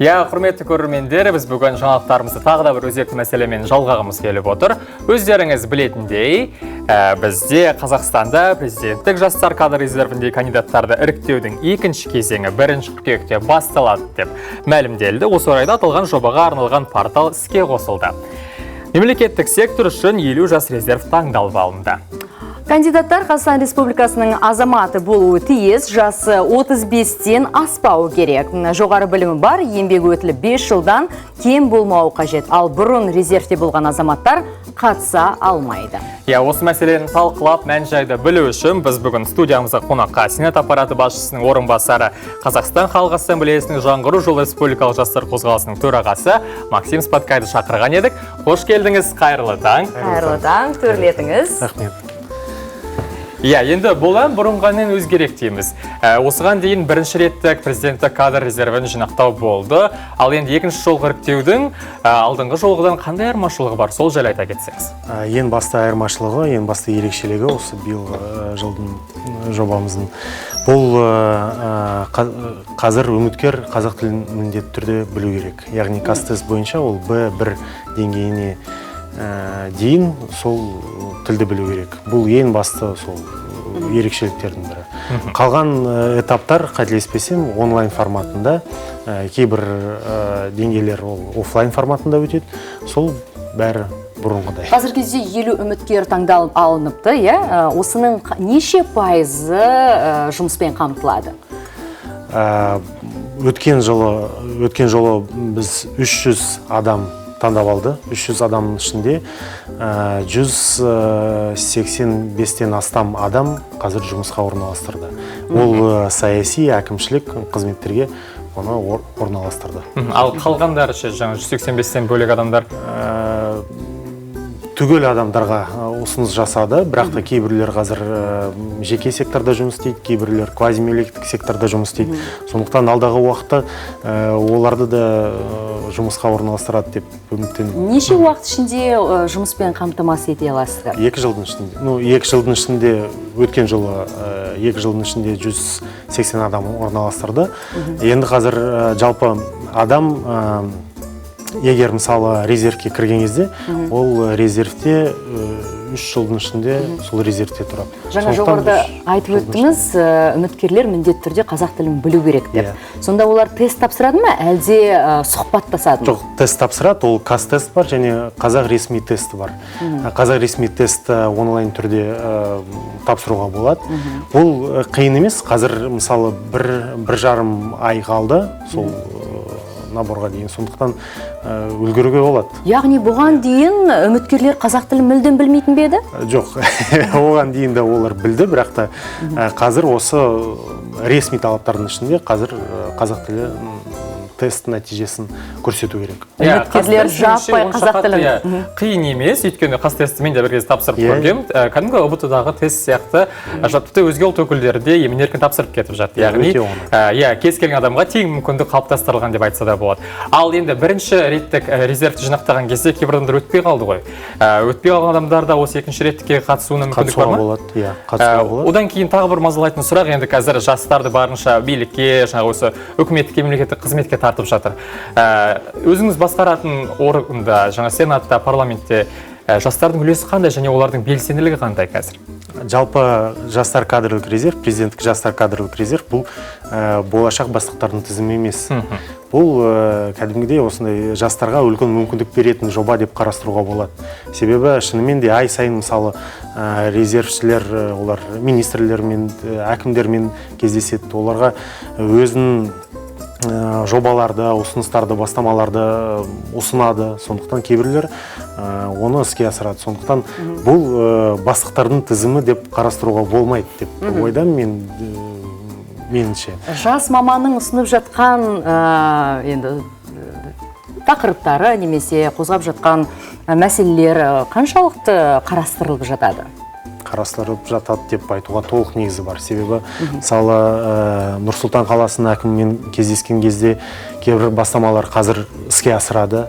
Құрметті көрермендер, біз бүгін жаңалықтарымызды тағы да бір өзекті мәселемен жалғағымыз келіп отыр. Өздеріңіз білетіндей, бізде Қазақстанда президенттік жастар кадр резервіндегі кандидаттарды іріктеудің екінші кезеңі 1 қыркүйекте басталады деп мәлімделді. Осы орайда аталған жобаға арналған портал іске қосылды. Мемлекеттік сектор үшін 50 жас резерв таңдалып алынды. Кандидаттар Қазақстан Республикасының азаматы болуы тиіс, жасы 35-тен аспауы керек. Жоғары білімі бар, еңбек өтілі 5 жылдан кем болмауы қажет. Ал бұрын резервте болған азаматтар қатыса алмайды. Осы мәселені талқылап, мән-жайды білу үшін біз бүгін студиямызға қонаққа Сенат аппараты басшысының орынбасары, Қазақстан Халық Ассамблеясының жаңғыру жолы республикалық жастар қозғалысының төрағасы Максим Спаткайды шақырған едік. Қош келдіңіз, қайырлы таң. Қайырлы таң, төрлетіңіз. Рахмет. Енді бұл бұрынғаннан өзгерек дейміз. Осыған дейін бірінші реттік президенттік кадр резервін жинақтау болды. Ал енді екінші жолғы іріктеудің алдыңғы жолғыдан қандай айырмашылығы бар? Сол жайлы айта кетсеңіз. Ең басты айырмашылығы, ең басты ерекшелігі осы биылғы жылдың жобамыздың. Бұл қазір үміткер қазақ тілін міндетті түрде білу керек. Яғни қазтест бойынша ол Б1 деңгейіне дейін сол тілді білу керек. Бұл ең басты сол ерекшеліктердің бірі. Қалған этаптар, қателеспесем, онлайн форматында, кейбір деңгейлер ол офлайн форматында өтеді. Сол бәрі бұрынғыдай. Қазіргі кезде 50 үміткер таңдалып алыныпты, осының неше пайызы жұмыспен қамтылады? Өткен жолы біз 300 адам таңдап алды. 300 адамның ішінде 185-тен астам адам қазір жұмысқа орналастырды. Ол саяси, әкімшілік қызметтерге оны орналастырды. Ал қалғандары ше, жаңа 185-тен бөлек адамдар түгел адамдарға ұсыныс жасады, бірақ та кейбіреулер қазір жеке секторда жұмыс істейді, кейбіреулер квазимемлекеттік секторда жұмыс істейді. Сондықтан алдағы уақытта оларды да жұмысқа орналастырады деп үміттенемін. Неше уақыт ішінде жұмыспен қамтамасыз ете аласыздар? 2 жылдың ішінде. 2 жылдың ішінде, өткен жылы 2 жылдың ішінде 180 адам орналастырды. Енді қазір жалпы адам егер мысалы резервке кірген кезде, ол резервте 3 жылдың ішінде сол резервте тұрады. Жаңа жоғарыда айтып өттіңіз, үміткерлер міндетті түрде қазақ тілін білу керек деп. Сонда олар тест тапсырады ма, әлде сұхбаттасады ма? Жоқ, тест тапсырады, ол қазтест бар және қазақ ресми тесті бар. Қазақ ресми тесті онлайн түрде тапсыруға болады. Ол қиын емес, қазір мысалы 1,5 ай қалды сол наборға дейін, сондықтан үлгеруге болады. Яғни бұған дейін үміткерлер қазақ тілін мүлдем білмейтін бе еді? Жоқ, оған дейін де олар білді, бірақ та қазір осы ресми талаптардың ішінде қазір қазақ тілі тест нәтижесін көрсету керек. Үміткерлер жаппай қазақ тілін. Қиын емес, өйткені қас тесті мен де бір кез тапсырып көргем. Кәдімгі ұбт-дағы тест сияқты тіпті өзге ұлт өкілдері де емін-еркін тапсырып кетіп жатты. Яғни, кез келген адамға тең мүмкіндік қалыптастырылған деп айтса да болады. Ал енді бірінші реттік резервті жинақтаған кезде кейбір адамдар өтпей қалды ғой. Өтпей қалған адамдарда осы екінші реттікке қатысуына мүмкіндік бар ма? Одан кейін тағы бір мазалайтын сұрақ, енді қазір жастарды барынша билікке, осы үкіметке, мемлекеттік қызметке тартып жатыр. Өзіңіз басқаратын органда, жаңа сенатта, парламентте жастардың үлесі қандай және олардың белсенділігі қандай қазір? Жалпы жастар кадрлық резерв, президенттік жастар кадрлық резерв бұл болашақ бастықтардың тізімі емес. Бұл кәдімгідей осындай жастарға үлкен мүмкіндік беретін жоба деп қарастыруға болады. Себебі шынымен де ай сайын мысалы резервшілер, олар министрлермен, әкімдермен кездеседі. Оларға өзінің жобаларды, ұсыныстарды, бастамаларды ұсынады. Сондықтан кейбіреулер оны іске асырады. Сондықтан бұл бастықтардың тізімі деп қарастыруға болмайды деп ойдам меніңше. Жас маманның ұсынып жатқан енді тақырыптары немесе қозғап жатқан мәселелер қаншалықты қарастырылып жатады? Қарастырылып жатады деп айтуға толық негізі бар. Себебі мысалы Нұр-Сұлтан қаласының әкімімен кездескен кезде кейбір бастамалар қазір іске асырады.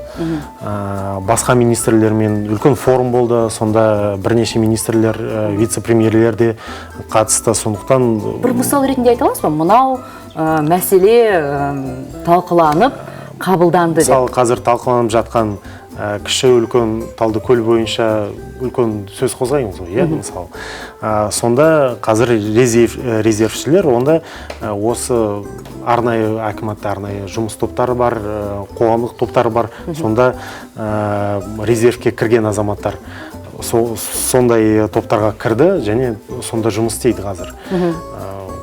Басқа министрлермен үлкен форум болды. Сонда бірнеше министрлер, вице-премьерлер де қатысты. Сондықтан бір мысал ретінде айта аласыз ба? Мынау мәселе талқыланып, қабылданды деп. Мысалы қазір талқыланып жатқан кіші үлкен Талдыкөл бойынша үлкен сөз қозғаймыз ғой, мысалы. Сонда қазір резервшілер, онда осы арнайы әкіматта арнайы жұмыс топтары бар, қоғамдық топтары бар. Сонда резервке кірген азаматтар сондай топтарға кірді және сонда жұмыс істейді қазір.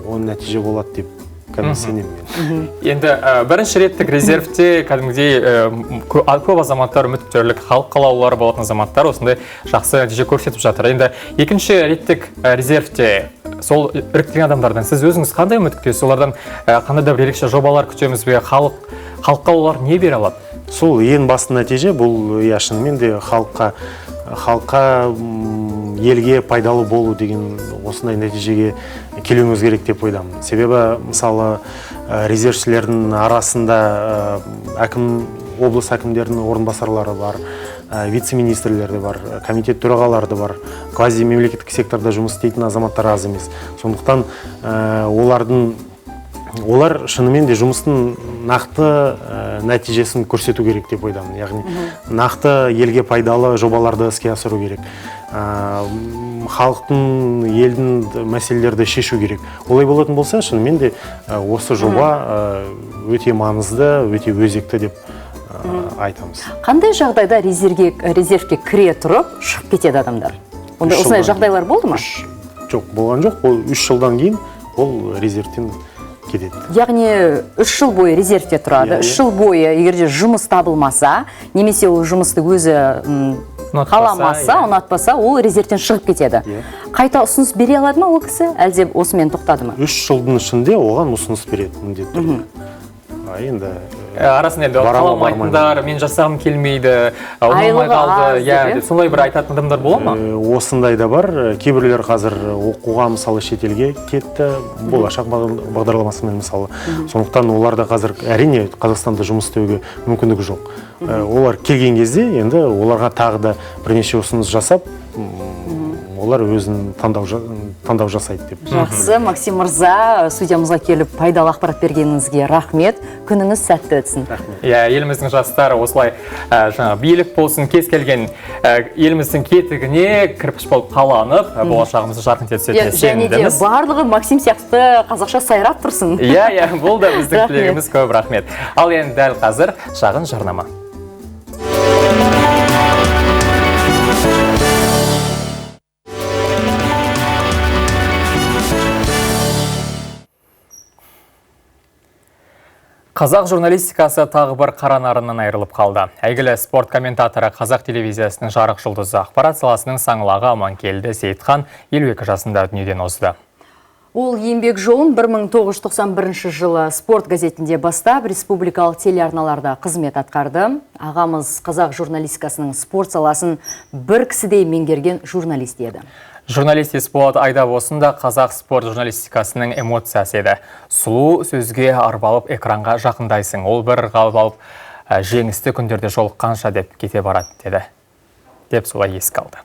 Оның нәтиже болады деп Енді бірінші реттік резервте кәдімгідей көп азаматтар үміткерлік халық қалаулылары болатын азаматтар осындай жақсы нәтиже көрсетіп жатыр. Енді екінші реттік резервте сол іріктелген адамдардан сіз өзіңіз қандай үміт күтесіз? Олардан қандай да бір ерекше жобалар күтеміз бе? Халық қалаулылар не бере алады? Сол ең басты нәтиже бұл шынымен де халыққа елге пайдалы болу деген осындай нәтижеге келуіміз керек деп ойдамын. Себебі мысалы резервшілердің арасында облыс әкімдерінің орынбасарлары бар, вице-министрлер де бар, комитет төрағалары да бар, квази мемлекеттік секторда жұмыс істейтін азаматтар аз емес. Сондықтан олар шынымен де жұмыстың нақты нәтижесін көрсету керек деп ойдамын. Яғни нақты елге пайдалы жобаларды іске асыру керек. Халықтың, елдің мәселелерді шешу керек. Олай болатын болса, шынымен де осы жоба өте маңызды, өте өзекті деп айтамыз. Қандай жағдайда резервке кіре тұрып шығып кетеді адамдар? Осындай жағдайлар болды ма? Жоқ, болған жоқ. Ол 3 жылдан кейін ол резервтен кетеді. Яғни 3 жыл бойы резервте тұрады. 3 жыл бойы егерде жұмыс табылмаса, немесе ол жұмысты өзі қаламаса, ұнатпаса, ол резервтен шығып кетеді. Қайта ұсыныс бере алады ма ол кісі, әлде осымен тоқтады ма? 3 жылдың ішінде оған ұсыныс береді міндетті түрде. Енді арасында енді қаламайтындар, мен жасағым келмейді, ұнамай қалды, сондай бір айтатын адамдар бола ма? Осындай да бар. Кейбіреулер қазір оқуға мысалы шетелге кетті, болашақ бағдарламасымен мысалы. Сондықтан олар да қазір әрине Қазақстанда жұмыс істеуге мүмкіндігі жоқ. Олар келген кезде енді оларға тағы да бірнеше ұсыныс жасап, олар өзін таңдау жасайды деп. Жақсы, Максим мырза, студиямызға келіп пайдалы ақпарат бергеніңізге рахмет. Күніңіз сәтті өтсін. Еліміздің жастары осылай билік болсын, кез келген еліміздің кетігіне кірпіш болып қаланып, болашағымызды жарқын етсетіне сенімдіміз. Және де барлығы Максим сияқты қазақша сайрап тұрсын. Бұл да біздің тілегіміз. Көп рахмет. Ал енді дәл қазір шағын жарнама. Қазақ журналистикасы тағы бір қара нарынан айырылып қалды. Әйгілі спорт комментаторы Қазақ телевизиясының жарық жұлдызы ақпарат саласының саңлағы Аманкелді Сейітхан 52 жасында дүниеден озды. Ол еңбек жолын 1991 жылы спорт газетінде бастап, республикалық телеарналарда қызмет атқарды. Ағамыз қазақ журналистикасының спорт саласын бір кісідей меңгерген журналист еді. Журналист Есболат Айдабосында қазақ спорт журналистикасының эмоциясы еді. Сұлу сөзге арбалып экранға жақындайсың. Ол бір қалып алып, жеңісті күндерде жолыққанша деп кете барады деді. Деп солай еске алды.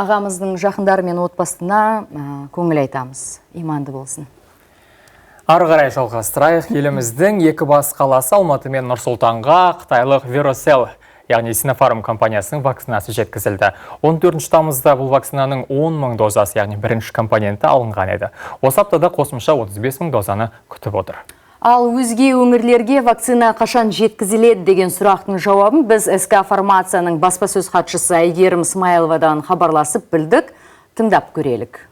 Ағамыздың жақындары мен отбасына көңіл айтамыз. Иманды болсын. Ары қарай жалғастырайық. Еліміздің екі бас қаласы Алматы мен Нұр-Сұлтанға қытайлық Verocell, яғни Sinopharm компаниясының вакцинасы жеткізілді. 14 тамызда бұл вакцинаның 10 мың дозасы, яғни бірінші компоненті алынған еді. Осы аптада қосымша 35 мың дозаны күтіп отыр. Ал өзге өңірлерге вакцина қашан жеткізіледі деген сұрақтың жауабын біз СК Фармацияның баспасөз хатшысы Әйгерім Смайловадан хабарласып білдік. Тыңдап көрелік.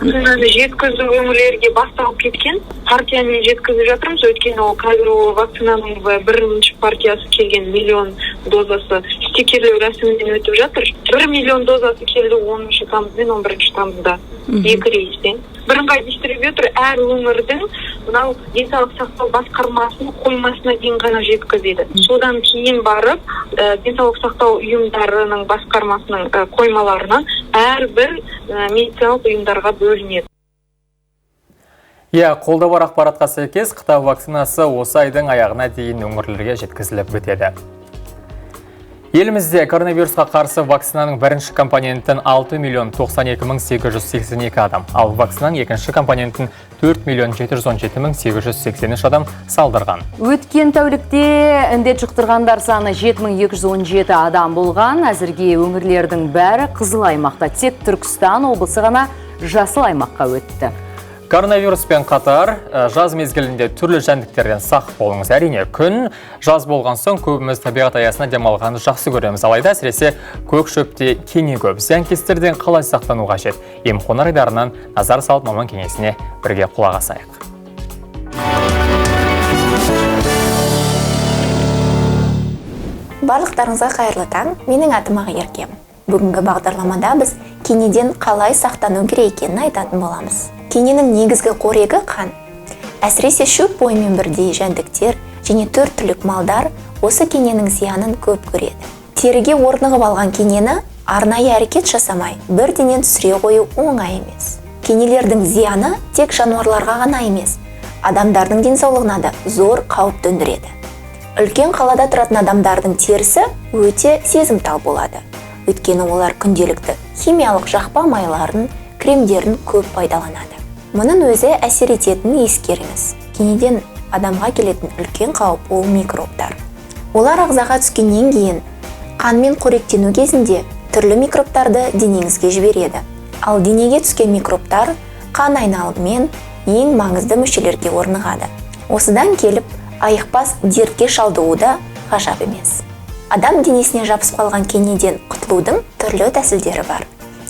Вакцинаны жеткізу өңірлерге басталып кеткен. Партиямен жеткізіп жатырмыз. Өйткені ол қазір ол вакцинаның бірінші партиясы келген миллион дозасы стикерлеу рәсімінен өтіп жатыр. 1 миллион дозасы келді 10 тамыз бен 11 тамызда. 2 рейстен. Бірыңғай дистрибьютор әр өңірдің мынау денсаулық сақтау басқармасының қоймасына дейін ғана жеткізеді. Содан кейін барып, денсаулық сақтау ұйымдарының басқармасының қоймаларынан әрбір медициналық ұйымдарға бөлінеді. Қолда бар ақпаратқа сәйкес Қытай вакцинасы осы айдың аяғына дейін өңірлерге жеткізіліп бітеді. Елімізде коронавирусқа қарсы вакцинаның бірінші компонентін 6 миллион 92 мың 882 адам, ал вакцинаның екінші компонентін 4 миллион 717 мың 883 адам салдырған. Өткен тәулікте індет жұқтырғандар саны 7217 адам болған. Әзірге өңірлердің бәрі қызыл аймақта, тек Түркістан облысы ғана жасыл аймаққа өтті. Коронавируспен қатар жаз мезгілінде түрлі жәндіктерден сақ болыңыз. Әрине, күн жаз болған соң көбіміз табиғат аясына демалғанды жақсы көреміз. Алайда әсіресе көк шөпте кене көп. Зиянкестерден қалай сақтану қажет? Емхана айдарынан назар салып маман кеңесіне бірге құлақ асайық. Барлықтарыңызға қайырлы таң. Менің атым Ақерке. Бүгінгі бағдарламада біз кенеден қалай сақтану керек екенін айтатын боламыз. Кененің негізгі қорегі қан. Әсіресе шөп бойымен бірдей жәндіктер және 4 түлік малдар осы кененің зиянын көп көреді. Теріге орнығып алған кенені арнайы әрекет жасамай бірденен түсіре қою оңай емес. Кенелердің зияны тек жануарларға ғана емес, адамдардың денсаулығына да зор қауіп төндіреді. Үлкен қалада тұратын адамдардың терісі өте сезімтал болады. Өйткені олар күнделікті химиялық жақпа майларын, кремдерін көп пайдаланады. Мұның өзі әсер ететінін ескеріңіз. Кенеден адамға келетін үлкен қауіп ол микробтар. Олар ағзаға түскеннен кейін қанмен қоректену кезінде түрлі микробтарды денеңізге жібереді. Ал денеге түскен микробтар қан айналымымен ең маңызды мүшелерге орнығады. Осыдан келіп, айықпас дертке шалдығу да ғажап емес. Адам денесіне жабысып қалған кенеден құтылудың түрлі тәсілдері бар.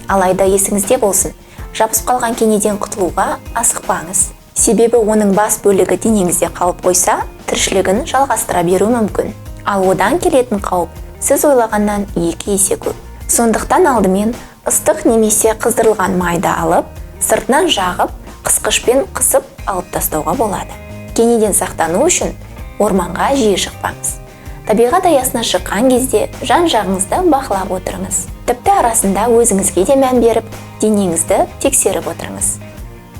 Алайда есіңізде болсын, жабысып қалған кенеден құтылуға асықпаңыз. Себебі оның бас бөлігі денеңізде қалып қойса, тіршілігін жалғастыра беру мүмкін. Ал одан келетін қауіп сіз ойлағаннан 2 есе көп. Сондықтан алдымен ыстық немесе қыздырылған майды алып, сыртынан жағып, қысқышпен қысып алып тастауға болады. Кенеден сақтану үшін орманға жиі шықпаңыз. Табиғат аясына шыққан кезде жан-жағыңызды бақылап отырыңыз. Тіпті арасында өзіңізге де мән беріп, денеңізді тексеріп отырыңыз.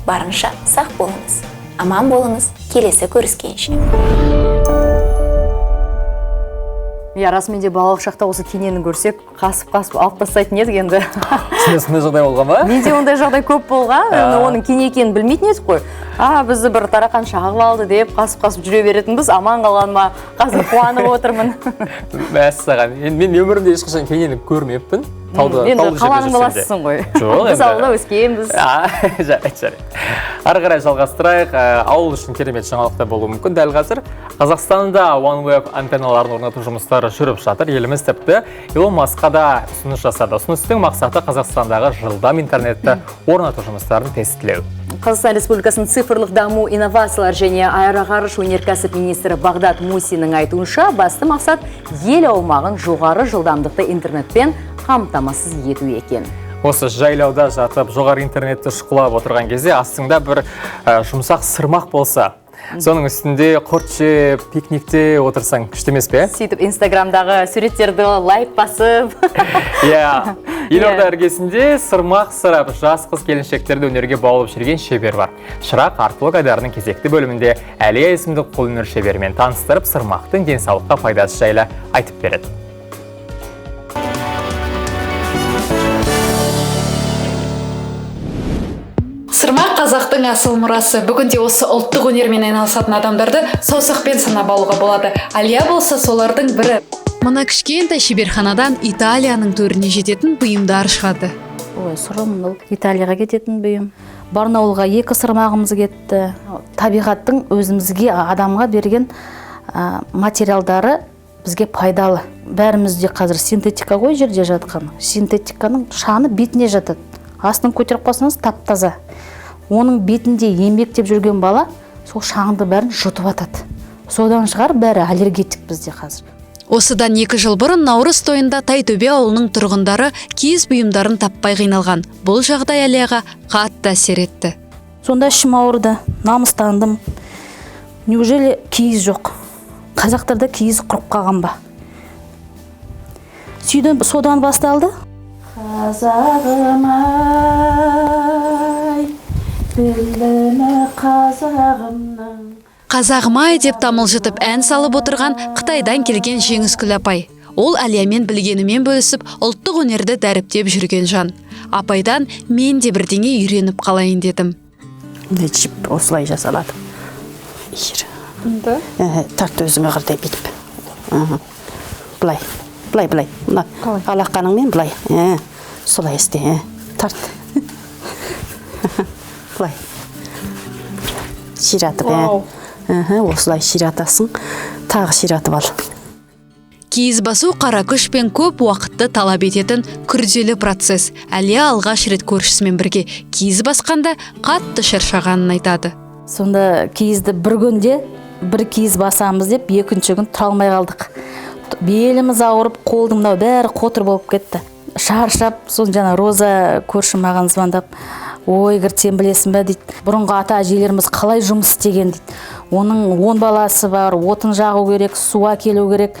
Барынша сақ болыңыз. Аман болыңыз. Келесі көріскенше. Расымен де балалық шақта осы кенені көрсек, қасып алып тастайтын едік енді. Сондай жағдай болған ба? Менде ондай жағдай көп болған. Оның кене екенін білмейтін едік қой. Бізді бір тарақан шағып алды деп қасып жүре беретінбіз. Аман қалған ма? Қазір қуанып отырмын. Мәссаған. Мен өмірімде ешқашан кенені көрмеппін. Енді қаланың баласысың ғой. Біз ауылда өскенбіз. Жарайды. Ары қарай жалғастырайық. Ауыл үшін керемет жаңалықта болуы мүмкін. Дәл қазір Қазақстанда OneWeb антенналарын орнату жұмыстары жүріп жатыр. Еліміз тіпті Илон Маскқа да ұсыныс жасады. Ұсыныстың мақсаты Қазақстандағы жылдам интернетті орнату жұмыстарын тестілеу. Қазақстан Республикасының цифрлық даму, инновациялар және аэроғарыш өнеркәсіп министрі Бағдат Мусиннің айтуынша, басты мақсат ел аумағын жоғары жылдамдықты интернетпен қамтамасыз ету екен. Осы жайлауда жатып, жоғары интернетті шұқылап отырған кезде астыңда бір жұмсақ сырмақ болса, соның үстінде құрт жеп, пикникте отырсаң күшті емес пе? Сөйтіп Инстаграмдағы суреттерді лайк басып. Елорда іргесінде сырмақ сырап, жас қыз келіншектерді өнерге баулып жүрген шебер бар. Шырақ Артылық айдарының кезекті бөлімінде Әлия есімді қолөнер шеберімен таныстырып, сырмақтың денсаулыққа пайдасы жайлы айтып береді. Сырмақ қазақтың асыл мұрасы. Бүгінде осы ұлттық өнермен айналысатын адамдарды саусақпен санап алуға болады. Алия болса солардың бірі. Мына кішкентай шеберханадан Италияның төріне жететін бұйымдар шығады. Сұрым, Италияға кететін бұйым. Барнаулға 2 сырмағымыз кетті. Табиғаттың өзімізге, адамға берген материалдары бізге пайдалы. Бәрімізде қазір синтетика ғой жерде жатқан. Синтетиканың шаны бетіне жатады. Астын көтеріп қойсаңыз тап-таза. Оның бетінде еңбектеп жүрген бала сол шаңды бәрін жұтып атады. Содан шығар бәрі аллергетик бізде қазір. Осыдан 2 жыл бұрын Наурыз тойында Тайтөбе ауылының тұрғындары киіз бұйымдарын таппай қиналған. Бұл жағдай Алияға қатты әсер етті. Сонда ішім ауырды, намыстандым. Неужели киіз жоқ? Қазақтарда киіз құрып қалған ба? Сөйден содан басталды. Қазағым ай, білімі қазағымның. Қазағым-ай деп тамылжытып ән салып отырған Қытайдан келген Жеңіскүл апай. Ол Алиямен білгенімен бөлісіп, ұлттық өнерді дәріптеп жүрген жан. Апайдан мен де бірдеңе үйреніп қалайын дедім. Жіп осылай жасалады. Тарт өзіңе қардай бетіп. Былай. Алақаныңмен былай. Солай істе. Тарт. Былай. Ширатып. Осылай ширатасың. Тағы ширатып ал. Киіз басу қара күш пен көп уақытты талап ететін күрделі процесс. Алия алғаш рет көршісімен бірге киіз басқанда қатты шаршағанын айтады. Сонда киізді бір күнде бір киіз басамыз деп, екінші күн тұра алмай қалдық. Беліміз ауырып, қолдың мынау бәрі қотыр болып кетті. Шаршап, сон жаңа Роза көрші маған звондап, ой, сен білесің бе дейді. Бұрынғы ата әжелеріміз қалай жұмыс істеген дейді. Оның 10 баласы бар, отын жағу керек, суға келу керек.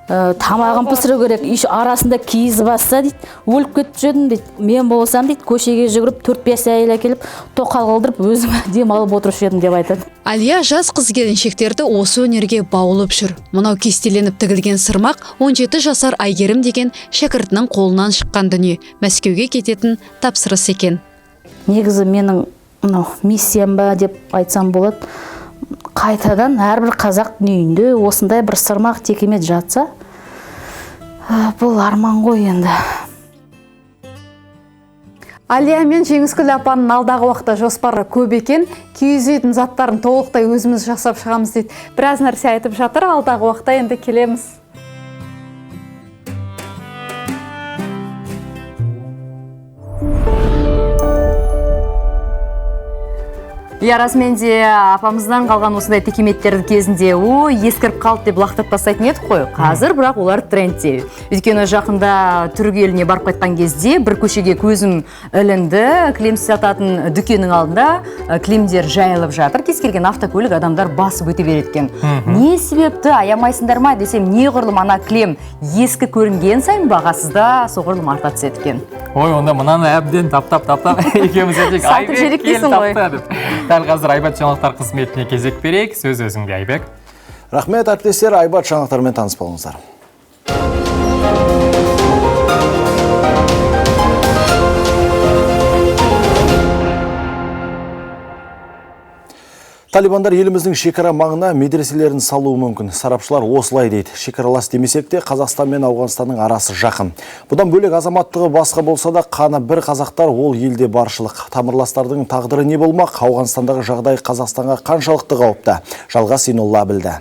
тамағын пісіру керек, үй арасында киіз басса дейді, өліп кетіп жүрдім дейді. Мен болсам дейді, көшеге жүгіріп 4-5 әйел әкеліп, тоқал қылдырып өзім демалып отырушы едім деп айтады. Әлия жас қыз келіншектерді осы өнерге баулып жүр. Мынау кестеленіп тігілген сырмақ 17 жасар Айгерім деген шәкіртінің қолынан шыққан дүние. Мәскеуге кететін тапсырыс екен. Негізі менің миссиям ба деп айтсам болады. Қайтадан әрбір қазақ дүниесінде осындай бір сырмақ текемет жатса, бұл арман ғой енді. Алия мен Жеңіскүл апаның алдағы уақытта жоспары көп екен. Киіз үйдің заттарын толықтай өзіміз жасап шығамыз дейді. Біраз нәрсе айтып жатыр, алдағы уақытта енді келеміз. Расымен апамыздан қалған осындай текеметтерді кезінде ескіріп қалды деп лақтырып тастайтын едік қой. Қазір бірақ олар трендте. Өйткені жақында түрік еліне барып қайтқан кезде бір көшеге көзім ілінді. Кілем сататын дүкеннің алдында кілемдер жайылып жатыр. Кез келген автокөлік адамдар басып өте береткен. Не себепті аямайсыңдар ма десем, неғұрлым ана кілем ескі көрінген сайын бағасы да соғұрлым арта түседі екен. Ой, онда мынаны әбден таптап екеуміз әдек Айбек келін тапты деп. Дәл қазір Айбат жаңалықтар қызметіне кезек берейік. Сөз өзіңде, Айбек. Рахмет, әріптестер, Айбат жаңалықтармен таныс болыңыздар. Талибандар еліміздің шекара маңына медреселерін салуы мүмкін. Сарапшылар осылай дейді. Шекаралас демесек те, Қазақстан мен Ауғанстанның арасы жақын. Бұдан бөлек азаматтығы басқа болса да, қаны бір қазақтар ол елде баршылық. Тамырластардың тағдыры не болмақ? Ауғанстандағы жағдай Қазақстанға қаншалықты қауіпті? Жалғас Синолла білді.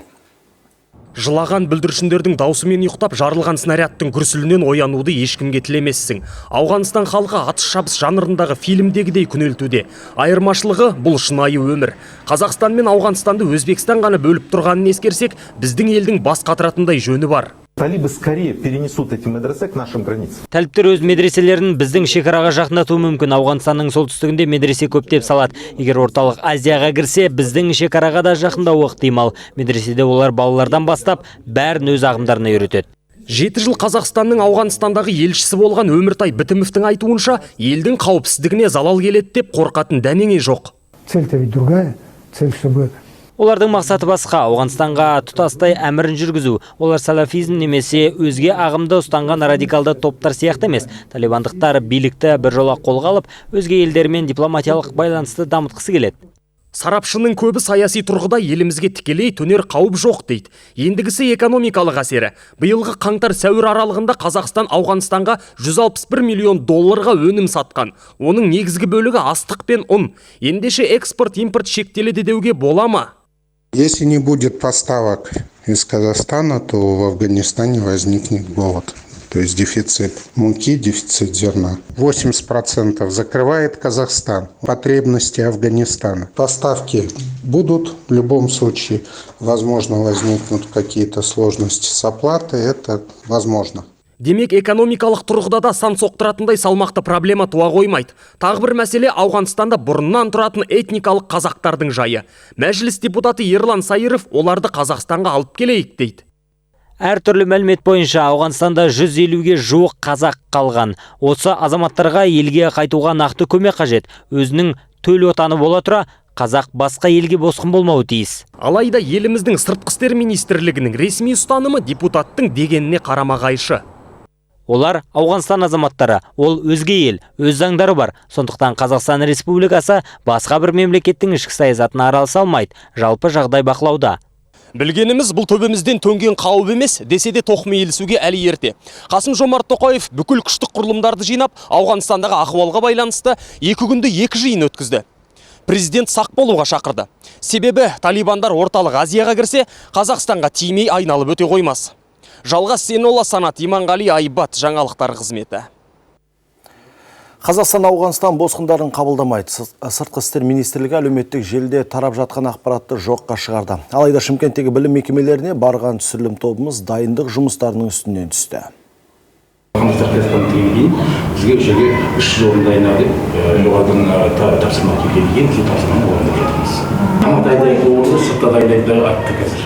Жылаған бүлдіршіндердің даусымен ұйықтап, жарылған снарядтың күрсілінен оянуды ешкімге тілемессің. Ауғанстан халқы атыс шабыс жанрындағы фильмдегідей күнелтуде. Айырмашылығы бұл шынайы өмір. Қазақстан мен Ауғанстанды Өзбекстан ғана бөліп тұрғанын ескерсек, біздің елдің бас қатыратындай жөні бар. Талибы скорее перенесут эти медресе к нашим границам. Талиптер өз медреселерін біздің шекараға жақындатуы мүмкін. Ауғанстанның солтүстігінде медресе көптеп салады. Егер орталық Азияға кірсе, біздің шекараға да жақындауы ықтимал. Медреседе олар балалардан бастап бәрін өз ағымдарына үйретеді. 7 жыл Қазақстанның Ауғанстандағы елшісі болған Өміртай Бітімовтің айтуынша, елдің қауіпсіздігіне залал келеді деп қорқатын дәнеңе жоқ. Цель-то ведь другая. Цель, чтобы Олардың мақсаты басқа. Ауғанстанға тұтастай әмірін жүргізу. Олар салафизм немесе өзге ағымды ұстанған радикалды топтар сияқты емес. Талибандықтар билікті бір жола қолға алып, өзге елдермен дипломатиялық байланысты дамытқысы келеді. Сарапшының көбі саяси тұрғыда елімізге тікелей төнер қауіп жоқ дейді. Ендігісі экономикалық әсері. Биылғы қаңтар-сәуір аралығында Қазақстан Ауғанстанға 161 миллион долларға өнім сатқан. Оның негізгі бөлігі астық пен ұн. Ендеше экспорт-импорт шектеледі деуге бола ма? Если не будет поставок из Казахстана, то в Афганистане возникнет голод. То есть дефицит муки, дефицит зерна. 80% закрывает Казахстан. Потребности Афганистана. Поставки будут в любом случае. Возможно, возникнут какие-то сложности с оплатой. Это возможно. Демек, экономикалық тұрғыда да сан соқтыратындай салмақты проблема туа қоймайды. Тағы бір мәселе Ауғанстанда бұрыннан тұратын этникалық қазақтардың жайы. Мәжіліс депутаты Ерлан Сайыров оларды Қазақстанға алып келейік дейді. Әр түрлі мәлімет бойынша Ауғанстанда 150-ге жуық қазақ қалған. Осы азаматтарға елге қайтуға нақты көмек қажет. Өзінің төл отаны бола тұра, қазақ басқа елге босқын болмауы тиіс. Алайда еліміздің сыртқы істер министрлігінің ресми ұстанымы депутаттың дегеніне қарама-қайшы. Олар Ауғанстан азаматтары, ол өзге ел, өз заңдары бар. Сондықтан Қазақстан Республикасы басқа бір мемлекеттің ішкі саясатына араласа алмайды. Жалпы жағдай бақылауда. Білгеніміз бұл төбемізден төнген қауіп емес, десе де тоқмей елісуге әлі ерте. Қасым-Жомарт Тоқаев бүкіл күштік құрылымдарды жинап, Ауғанстандағы ахуалға байланысты 2 күнде 2 жиын өткізді. Президент сақ болуға шақырды. Себебі талибандар орталық Азияға кірсе, Қазақстанға тимей айналып өте қоймас. Жалғас Синолла, Санат Иманғали, Айбат жаңалықтар қызметі. Қазақстан Ауғанстан босқындарын қабылдамайды. Сыртқы істер министрлігі әлеуметтік желіде тарап жатқан ақпаратты жоққа шығарды. Алайда Шымкенттегі білім мекемелеріне барған түсірілім тобымыз дайындық жұмыстарының үстінен түсті. Бізге жерге 3 жыл дайындап деп жоғарыдан тапсырма келген ең сол тапсырманы орындап жатырмыз. Сыртта дайындайды атты қазір.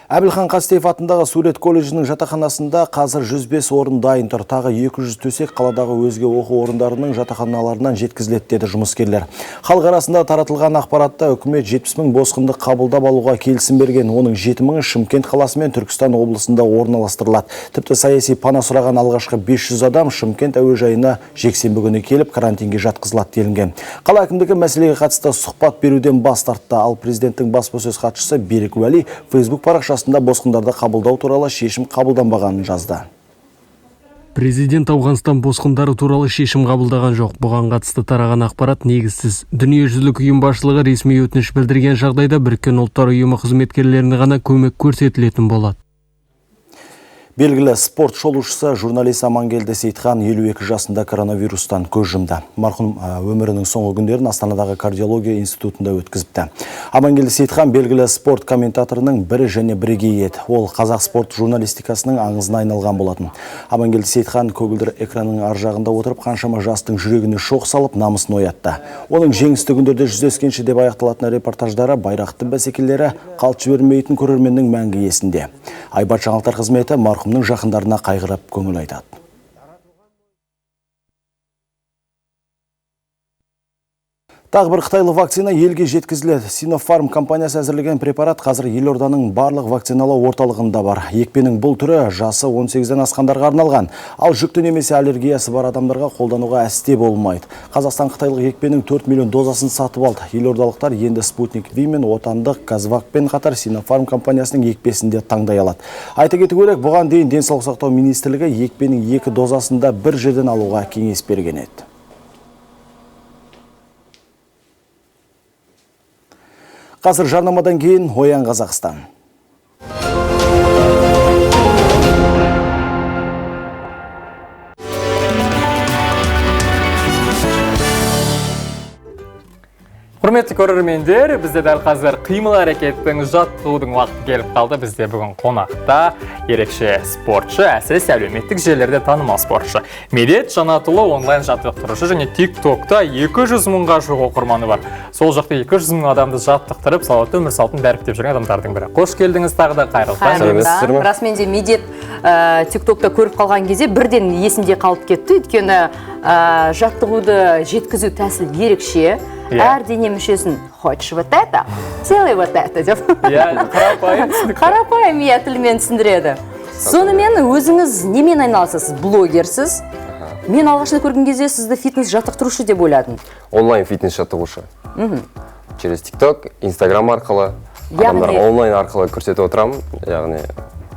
Әбілхан Қастеев атындағы сурет колледжінің жатақханасында қазір 105 орын дайын тұр. Тағы 200 төсек қаладағы өзге оқу орындарының жатақханаларынан жеткізіледі деді жұмыскерлер. Халық арасында таратылған ақпаратта үкімет 70 000 босқынды қабылдап алуға келісім берген. Оның 7 000-і Шымкент қаласы мен Түркістан облысында орналастырылады. Тіпті саяси пана сұраған алғашқы 500 адам Шымкент әуежайына жексенбі күні келіп карантинге жатқызылады делінген. Қала әкімдігі мәселеге қатысты сұхбат беруден бас тартты. Ал президенттің баспасөз хатшысы Берік Уәли Facebook парақшасында босқындарды қабылдау туралы шешім қабылданбағанын жазды. Президент Ауғанстан босқындары туралы шешім қабылдаған жоқ. Бұған қатысты тараған ақпарат негізсіз. Дүниежүзілік ұйым басшылығы ресми өтініш білдірген жағдайда Біріккен ұлттар ұйымы қызметкерлеріне ғана көмек көрсетілетін болады. Белгілі спорт шолушысы журналист Амангелді Сейтхан 52 жасында коронавирустан көз жұмды. Марқұм өмірінің соңғы күндерін Астанадағы кардиология институтында өткізіпті. Амангелді Сейтхан белгілі спорт комментаторының бірі және бірегейі еді. Ол қазақ спорт журналистикасының аңызына айналған болатын. Амангелді Сейтхан көгілдір экранның ар жағында отырып, қаншама жастың жүрегіне шоқ салып, намысын оятты. Оның жеңісті күндерде жүздескенше деп аяқталатын репортаждары, байрақты бәсекелері қалт жібермейтін көрерменнің мәңгі есінде. Айбат жаңалықтар қызметі марқұмның жақындарына қайғырып көңіл айтады. Тағы бір қытайлы вакцина елге жеткізіледі. Sinopharm компаниясы әзірлеген препарат қазір елорданың барлық вакциналау орталығында бар. Екпенің бұл түрі жасы 18-ден асқандарға арналған. Ал жүкті немесе аллергиясы бар адамдарға қолдануға әсте болмайды. Қазақстан қытайлық екпенің 4 миллион дозасын сатып алды. Елордалықтар енді Спутник V мен отандық Казвакпен қатар Sinopharm компаниясының екпесінде таңдай алады. Айта кету керек, бұған дейін денсаулық сақтау министрлігі екпенің 2 дозасында бір жерден алуға кеңес берген еді. Қазір жарнамадан кейін Оян Қазақстан. Құрметті көрермендер, бізде дәл қазір қимыл әрекеттің жаттығудың уақыты келіп қалды. Бізде бүгін қонақта ерекше спортшы, әсіресе әлеуметтік желілерде танымал спортшы. Медет Жанатұлы онлайн жаттықтырушы және TikTokта 200 мыңға жуық оқырманы бар. Сол жақта 200 мың адамды жаттықтырып, салауатты өмір салтын дәріптеп жүрген адамдардың бірі. Қош келдіңіз тағы да, қайырлы таң. Расымен де Медет TikTokта көріп қалған кезде бірден есімде қалып кетті. Өйткені жаттығуды жеткізу тәсіл ерекше. Әр дене мүшесін хочешь вот это, делай вот это деп. Қарапайым тілмен түсіндіреді. Сонымен өзіңіз немен айналысасыз? Блогерсіз. Мен алғашында көрген кезде сізді фитнес жаттықтырушы деп ойладым. Онлайн фитнес жаттығушы. Через TikTok, Instagram арқылы, адамдар онлайн арқылы көрсетіп отырамын. Яғни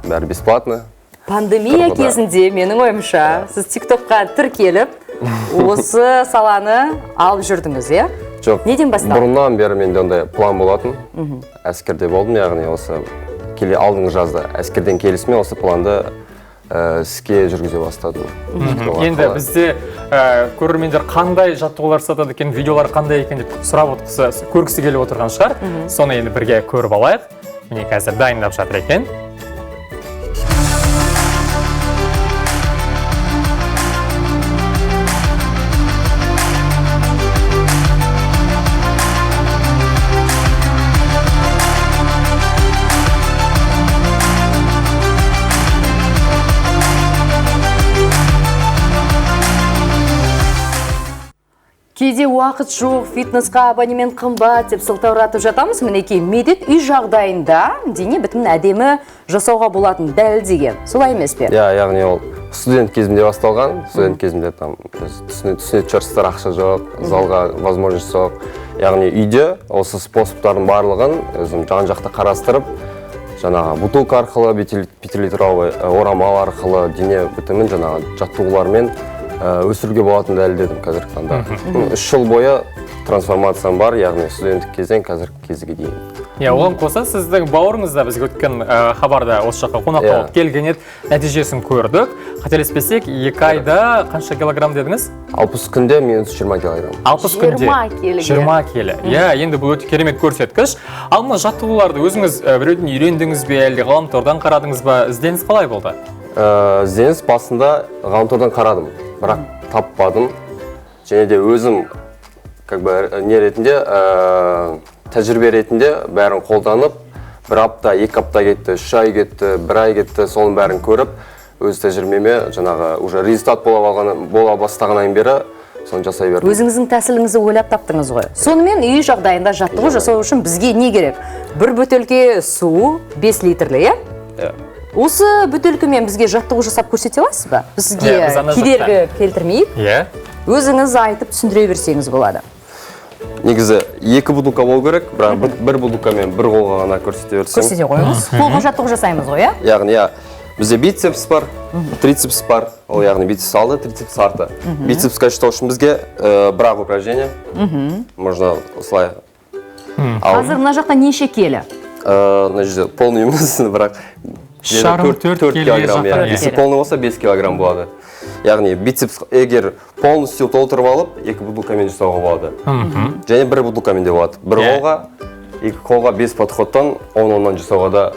бәрі бесплатно. Пандемия кезінде менің ойымша сіз TikTokқа тіркеліп, осы саланы алып жүрдіңіз, иә? Жоқ, бұрыннан бері менде ондай план болатын. Әскерде болдым, яғни осы алдыңғы жазда әскерден келісімен осы планды іске жүргізе бастадым. Енді бізде көрермендер қандай жаттығулар сатады екен, видеолар қандай екен деп сұрап көргісі келіп отырған шығар. Соны енді бірге көріп алайық. Міне қазір дайындап жатыр екен. Кейде уақыт жоқ, фитнесқа абонемент қымбат деп сылтауратып жатамыз. Мінекей Медет үй жағдайында дене бітімін әдемі жасауға болатын дәлелдеген. Солай емес пе? Яғни ол студент кезімде басталған. Студент кезімде түсінетін шығарсыздар, ақша жоқ, залға возможность жоқ. Яғни үйде осы способтардың барлығын өзім жан-жақты қарастырып, жаңағы бутылка арқылы, пятилитровый орамал арқылы дене бітімін жаңағы жаттығулармен өсіруге болатын дәлелдедім қазіргі таңда. 3 жыл бойы трансформациям бар, яғни студенттік кезден қазіргі кезге дейін. Оған қоса сіздің бауырыңыз да бізге өткен хабарда осы жаққа қонаққа болып келген еді, нәтижесін көрдік. Қателеспесек, 2 айда қанша килограмм дедіңіз? 60 күнде минус 20 килограмм. 60 күнде 20 келі. Енді бұл өте керемет көрсеткіш. Ал мына жаттығуларды өзіңіз біреуден үйрендіңіз бе, әлде ғаламтордан қарадыңыз ба? Ізденіс қалай болды? Ізденіс басында ғаламтордан қарадым, бірақ таппадым. Және де өзім не ретінде, тәжірибе ретінде бәрін қолданып, бір апта, 2 апта кетті, 3 ай кетті, 1 ай кетті, соның бәрін көріп, өз тәжірибеме жаңағы уже результат бола бастағаннан бері соны жасай бердім. Өзіңіздің тәсіліңізді ойлап таптыңыз ғой. Сонымен үй жағдайында жаттығу жасау үшін бізге не керек? Бір бөтелке су, 5 литрлі, е? Осы бөтелкемен бізге жаттығу жасап көрсете аласыз ба? Бізге кедергі келтірмейік. Өзіңіз айтып түсіндіре берсеңіз болады. Негізі 2 бутылка болу керек, бірақ бір бутылкамен бір қолға ғана көрсете берсең. Көрсете қойыңыз. Қолға жаттығу жасаймыз ғой, е? Яғни, бізде бицепс бар, трицепс бар. Ол яғни бицепс алды, трицепс арты. Бицепс качтау үшін бізге бірақ упражнение. Можно осылай. Қазір мына жақта неше келі? Мына жерде полный емес, бірақ 4 килограмм. Если полный болса 5 килограмм болады. Яғни бицепс егер полностью толтырып алып, 2 бутылкамен жасауға болады. Және 1 бутылкамен де болады. Бір қолға, 2 қолға 5 подходтан 10-10-нан жасауға да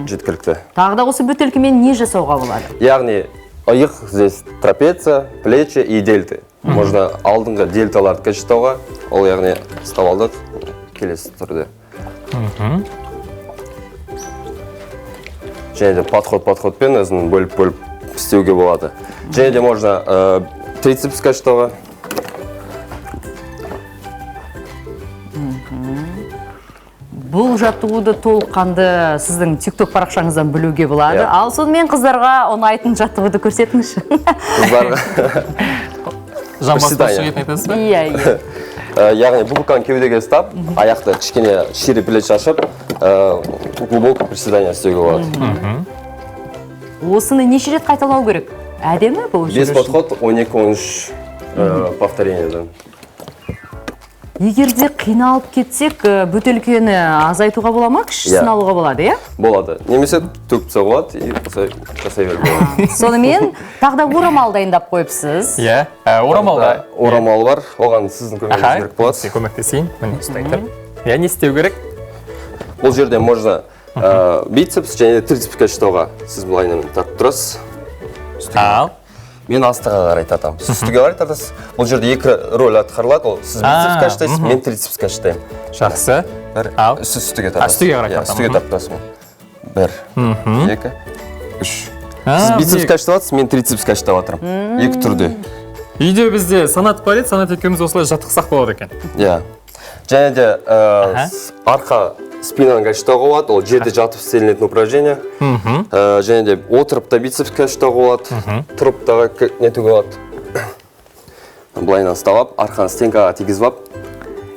жеткілікті. Тағы да осы бөтелкемен не жасауға болады? Яғни иық, здесь трапеция, плечи и дельты. Можно алдыңғы дельталарды качтауға, ол яғни ұстап алдық келесі түрде. Және де подходпен өзін бөліп істеуге болады. Және де можно трицепс качтауға. Бұл жаттығуды толыққанды сіздің TikTok парақшаңыздан білуге болады. Ал сонымен қыздарға ұнайтын жаттығуды көрсетіңізші. Қыздарға жамбас басшығетін айтасыз ба? Иә. Яғни бутылканы кеудеге ұстап, аяқты кішкене шире плеч ашып, глубокое приседание істеуге болады. Осыны неше рет қайталау керек? Әдемі бұл жүріш? 5 подход, 12-13 повторениеден. Егерде қиналып кетсек, бөтелкені азайтуға бола ма, кішісін алуға болады, е? Болады. Немесе төгіп тастауға болады, и жасай беруге болады. Сонымен, тағы да орамал дайындап қойыпсыз. Иә, орамалда. Орамал бар, оған сіздің көмегіңіз керек болады. Көмектесейін, міне ұстайтын. Я не істеу керек? Бұл жерде можно бицепс және трицепс качтауға сіз былайынан тартып тұрасыз. Ал. Мен астыға қарай тартамын. Сіз үстіге қарай тартасыз. Бұл жерде 2 рөл атқарылады. Сіз бицепс качтайсыз, мен трицепс качтаймын. Жақсы. Ал. Сіз үстіге тартасыз. Үстіге қарай тартамын. Үстіге тартып тұрасыз. 1, 2, 3. Сіз бицепс качтаватсыз, мен трицепс качтап жатырмын. 2 түрде. Үйде бізде Санат бар еді, Санат екеуміз осылай жаттықсақ болады екен. Иә. Және де арқа спинаны качтауға болады, ол жерде жатып істелінетін упражнение. Және де отырып та бицепс качтауға болады, тұрып та нетуге болады. Былайынан ұсталап, арқаны стенкаға тигізіп алып.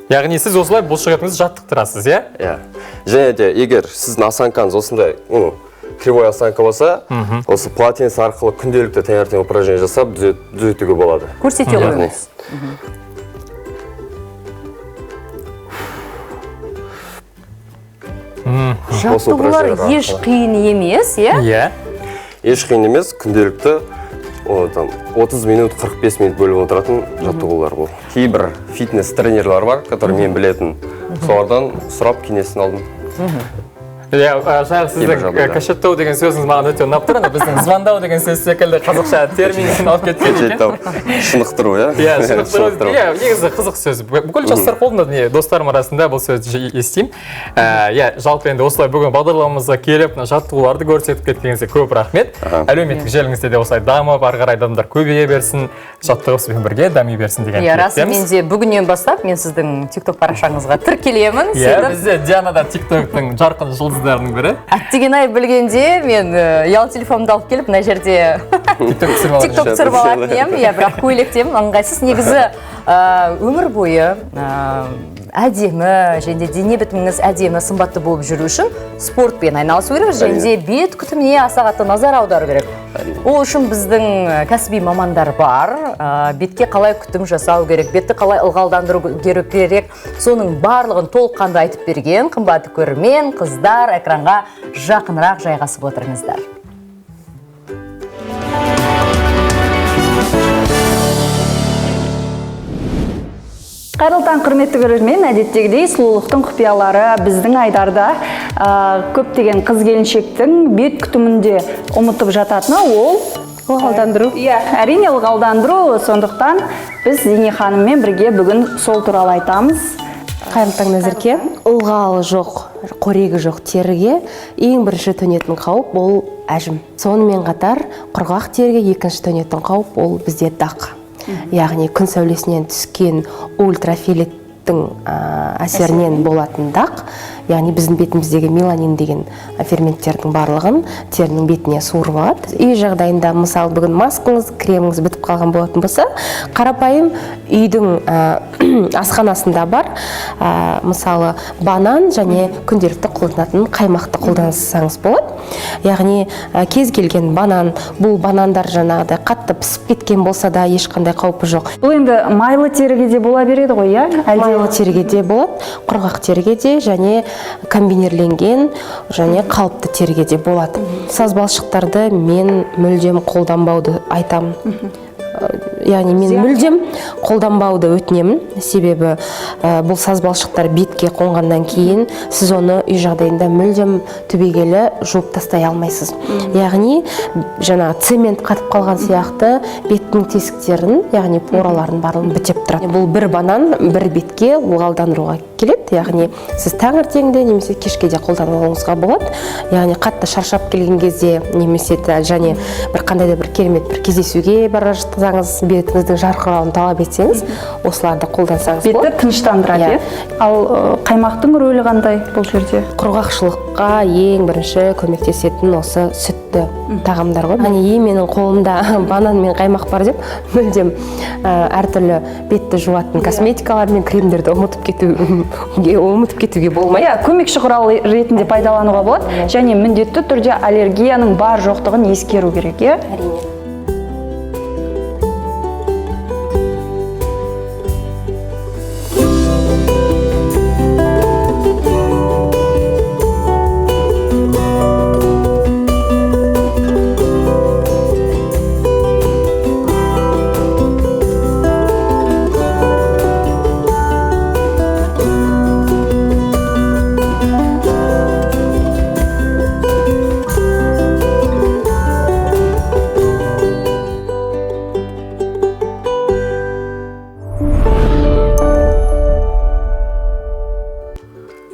Яғни сіз осылай бұлшықетіңізді жаттықтырасыз, иә? Иә. Және де егер сіздің осанкаңыз осындай кривой осанка болса, осы полотенце арқылы күнделікті таңертең упражнение жасап түзетуге болады. Көрсете қойыңыз. Жаттығулар еш қиын емес, е? Иә. Еш қиын емес, күнделікті 30 минут, 45 минут бөліп отыратын жаттығулар бұл. Кейбір фитнес тренерлар бар, который мен білетін. Солардан сұрап кеңесін алдым. Жаңағы сіздің кашеттау деген сөзіңіз маған өте ұнап тұр, біздің звондау деген сөз секілді қазақша терминін алып кеткен екен. Шынықтыру, иә? Иә, шынықтыру. Негізі қызық сөз. Бүкіл жастар қолында достарым арасында бұл сөзді естеймін. Иә, жалпы енді осылай бүгін бағдарламамызға келіп, жаттығуларды көрсетіп кеткеніңізге көп рахмет. Әлеуметтік желіңізде де осылай дамып, ары қарай адамдар көбейе берсін, жаттығып сізбен бірге дами берсін деген тілектеміз. Расымен де бүгіннен бастап мен сіздің TikTok парақшаңызға тіркелемін. Иә, бізде Диана да TikTok-тың жарқын жұлдыздарының бірі. Әттеген-ай білгенде мен ұялы телефонымды алып келіп, мына жерде TikTok түсіріп алатын ем. Иә, бірақ көйлектемін, ыңғайсыз. Негізі өмір бойы әдемі және дене бітіміңіз әдемі сымбатты болып жүру үшін спортпен айналысу керек және де бет күтіміне аса қатты назар аудару керек. Ол үшін біздің кәсіби мамандар бар. Бетке қалай күтім жасау керек, бетті қалай ылғалдандыру керек, соның барлығын толыққанды айтып берген қымбатты көрермен қыздар, экранға жақынырақ жайғасып отырыңыздар. Қайырлы таң, құрметті көрермен, әдеттегідей сұлулықтың құпиялары біздің айдарда көптеген қыз-келіншектің бет күтімінде ұмытып жататыны ол ылғалдандыру. Иә, әрине ылғалдандыру, сондықтан біз Зейне ханыммен бірге бүгін сол туралы айтамыз. Қайырлы таң, Назерке. Ылғалы жоқ қорегі жоқ теріге ең бірінші төнетін қауіп ол әжім. Сонымен қатар құрғақ теріге екінші төнетін қауіп ол бізде дақ. Яғни күн сәулесінен түскен ультрафиолеттің әсерінен болатын дақ, яғни біздің бетіміздегі меланин деген ферменттердің барлығын терінің бетіне суырып алады. Үй жағдайында, мысалы, бүгін маскаңыз, креміңіз бітіп қалған болатын болса, қарапайым үйдің асханасында бар, мысалы, банан және күнделікті қолданатын қаймақты қолдансаңыз болады. Яғни кез келген банан, бұл банандар жаңағыдай қатты пісіп кеткен болса да ешқандай қаупі жоқ. Бұл енді майлы теріге де бола береді ғой, иә? Майлы теріге де болады, құрғақ теріге де және комбинирленген және қалыпты теріге де болады. Саз балшықтарды мен мүлдем қолданбауды айтамын. Яғни мен мүлдем қолданбауды өтінемін. Себебі бұл саз балшықтар бетке қонғаннан кейін сіз оны үй жағдайында мүлдем түбегейлі жуып тастай алмайсыз. Яғни жаңағы цемент қатып қалған сияқты беттің тесіктерін, яғни пораларын барлығын бітеп тұрады. Бұл бір банан бір бетке ылғалдандыруға келеді. Яғни сіз таңертеңде немесе кешке де қолдануыңызға болады. Яғни қатты шаршап келген кезде немесе және бір қандай да бір керемет бір кездесуге бара жатсаңыз, бетіңіздің жарқырауын талап етсеңіз, осыларды қолдансаңыз болады. Бетті тыныштандырады. Ал қаймақтың рөлі қандай бұл жерде? Құрғақшылыққа ең бірінші көмектесетін осы сүтті тағамдар ғой. Менің қолымда банан мен қаймақ бар деп мүлдем әртүрлі бетті жуатын косметикалар мен кремдерді ұмытып кетуге болмайды. Көмекші құрал ретінде пайдалануға болады, және міндетті түрде аллергияның бар жоқтығын ескеру керек, иә? Әрине.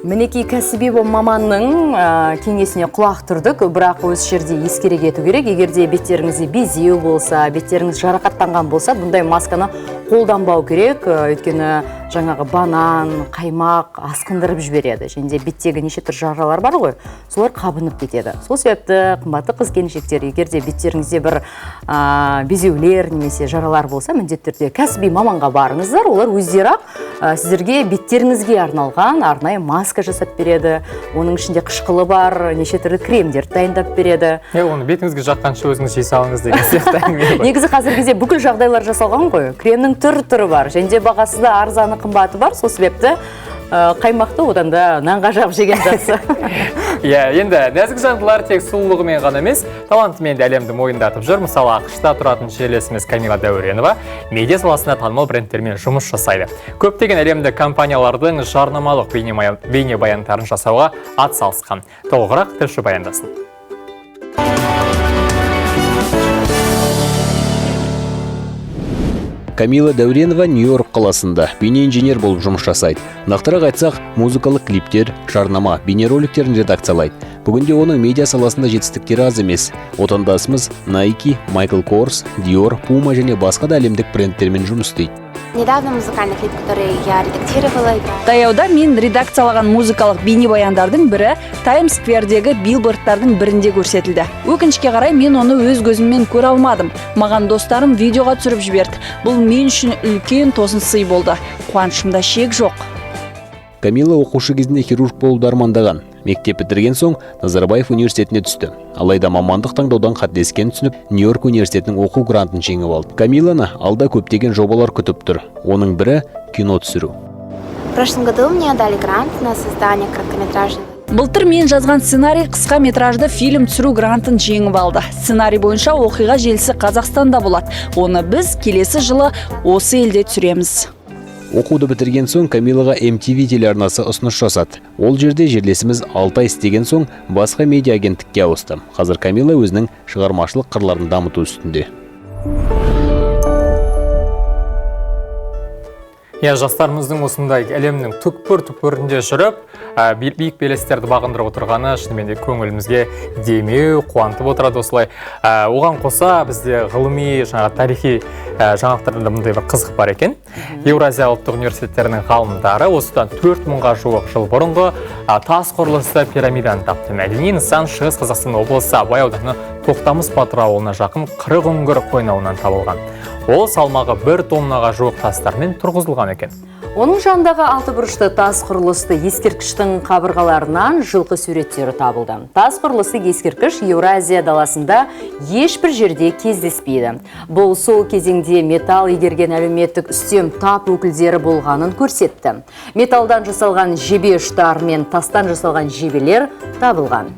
Мінекей кәсіби маманның кеңесіне құлақ тұрдық, бірақ осы жерде ескере кету керек. Егерде беттеріңізде безеу болса, беттеріңіз жарақаттанған болса, бұндай масканы қолданбау керек. Өйткені жаңағы банан, қаймақ асқындырып жібереді. Және де беттегі неше түр жаралар бар ғой, солар қабынып кетеді. Сол себепті қымбатты қыз-келіншектер, егерде беттеріңізде бір безеулер немесе жаралар болса, міндетті түрде кәсіби маманға барыңыздар. Олар өздері сіздерге беттеріңізге арналған арнайы маска жасап береді. Оның ішінде қышқылы бар, неше түрлі кремдер дайындап береді. Оны бетіңізге жаққанша өзіңіз жей салыңыз деген сияқты әңгіме ғой. Негізі қазір кезде бүкіл жағдайлар жасалған ғой. Кремнің түрі бар, және де бағасы да арзаны қымбаты бар. Сол себепті қаймақты одан да нанға жағып жеген жақсы. Енді нәзік жандылар тек сұлулығымен ғана емес, талантымен де әлемді мойындатып жүр. Мысалы, ақш-та тұратын жерлесіміз Камила Дәуренова медиа саласында танымал брендтермен жұмыс жасайды. Көптеген әлемдік компаниялардың жарнамалық бейнебаяндарын жасауға атсалысқан. Толығырақ тілші баяндасын. Камила Дәуренова Нью-Йорк қаласында бейне-инженер болып жұмыс жасайды. Нақтырақ айтсақ, музыкалық клиптер, жарнама, бейнероликтерін редакциялайды. Бүгінде оның медиа саласында жетістіктері аз емес. Отандасымыз Nike, Michael Kors, Dior, Puma және басқа да әлемдік брендтермен жұмыс істейді. Недавно музыкальный клип, который я редактировала. Таяуда мен редакциялаған музыкалық бейнебаяндардың бірі Таймс-сквердегі билбордтардың бірінде көрсетілді. Өкінішке қарай мен оны өз көзіммен көре алмадым. Маған достарым видеоға түсіріп жіберді. Бұл мен үшін үлкен тосын сый болды. Қуанышымда шек жоқ. Камила оқушы кезінде хирург болуды армандаған. Мектеп бітірген соң Назарбаев университетіне түсті. Алайда мамандық таңдаудан қателескенін түсініп, Нью-Йорк университетінің оқу грантын жеңіп алды. Камиланы алда көптеген жобалар күтіп тұр. Оның бірі кино түсіру. В прошлом году мне дали грант на создание короткометражного. Былтыр мен жазған сценарий қысқа метражды фильм түсіру грантын жеңіп алды. Сценарий бойынша оқиға желісі Қазақстанда болады. Оны біз келесі жылы осы елде түсіреміз. Оқуды бітірген соң Камилаға MTV телеарнасы ұсыныс жасады. Ол жерде жерлесіміз 6 ай істеген соң басқа медиа агенттікке ауысты. Қазір Камила өзінің шығармашылық қырларын дамыту үстінде. Жастарымыздың осындай әлемнің түкпір-түкпірінде жүріп, биік белестерді бағындырып отырғаны шынымен де көңілімізге демеу, қуантып отырады осылай. Оған қоса бізде ғылыми, тарихи жаңалықтарында мұндай бір қызық бар екен. Еуразия ұлттық университеттерінің ғалымдары осыдан 4000-ға жуық жыл бұрынғы тас құрылысты пирамиданы тапты. Мәдени нысан Шығыс Қазақстан облысы Абай ауданы Тоқтамыс Батыр ауылына жақын Қырық үңгір қойнауынан табылған. Ол салмағы 1 тоннаға жуық тастармен тұрғызылған екен. Оның жанындағы 6 бұрышты тас құрылысты ескерткіштің қабырғаларынан жылқы суреттері табылды. Тас құрылысты ескерткіш Еуразия даласында ешбір жерде кездеспейді. Бұл сол кезеңде металл игерген әлеуметтік үстем тап өкілдері болғанын көрсетті. Металдан жасалған жебе ұштар мен тастан жасалған жебелер табылған.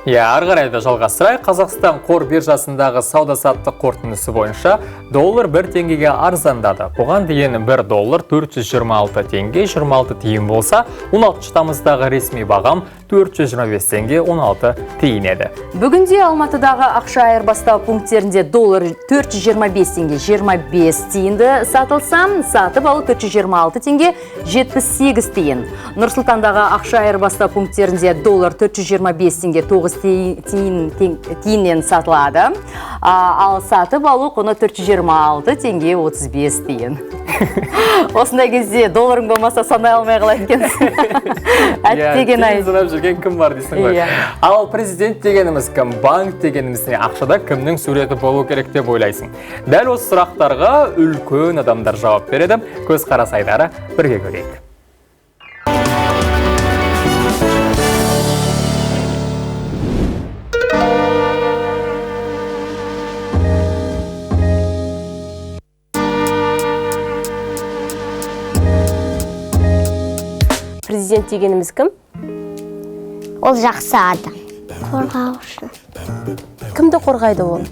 Ары қарай да жалғастырай, Қазақстан қор биржасындағы сауда-саттық қорытындысы бойынша доллар 1 теңгеге арзандады. Бұған дейін 1 доллар 426 теңге 26 тиын болса, 16 тамыздағы ресми бағам 425 теңге 16 тиын еді. Бүгінде Алматыдағы ақша айырбастау пункттерінде доллар 425 теңге 25 тиынды сатылсам, сатып алу 426 теңге 78 тиын. Нұр-Сұлтандағы ақша айырбастау пункттерінде доллар 425 теңге 9 тиыннен сатылады. Ал сатып алу құны 426 теңге 35 тиын. Осындай кезде долларың болмаса санай алмай қалай екенсің. Әттеген ай. Тиын жүрген кім бар дейсің ғой. Ал президент дегеніміз кім, банк дегеніміз не, ақшада кімнің суреті болу керек деп ойлайсың. Дәл осы сұрақтарға үлкен адамдар жауап береді. Көзқарас айдары бірге көрейік. Президент дегеніміз кім? Ол жақсы адам. Қорғаушы. Кімді қорғайды ол?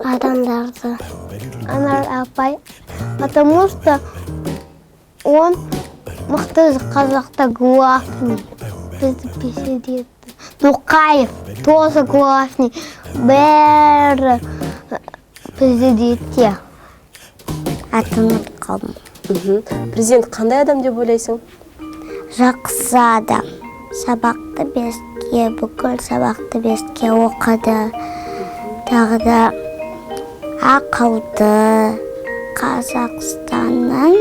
Адамдарды. Анар апай. Потому что он мықты қазақта главный. Бізді президент. Тоқаев тоже главный. Бәрі президентте. Атын қалдым. Президент қандай адам деп ойлайсың? Жақсы адам. Сабақты беске, бүкіл сабақты беске оқыды. Тағы да ақылды. Қазақстанның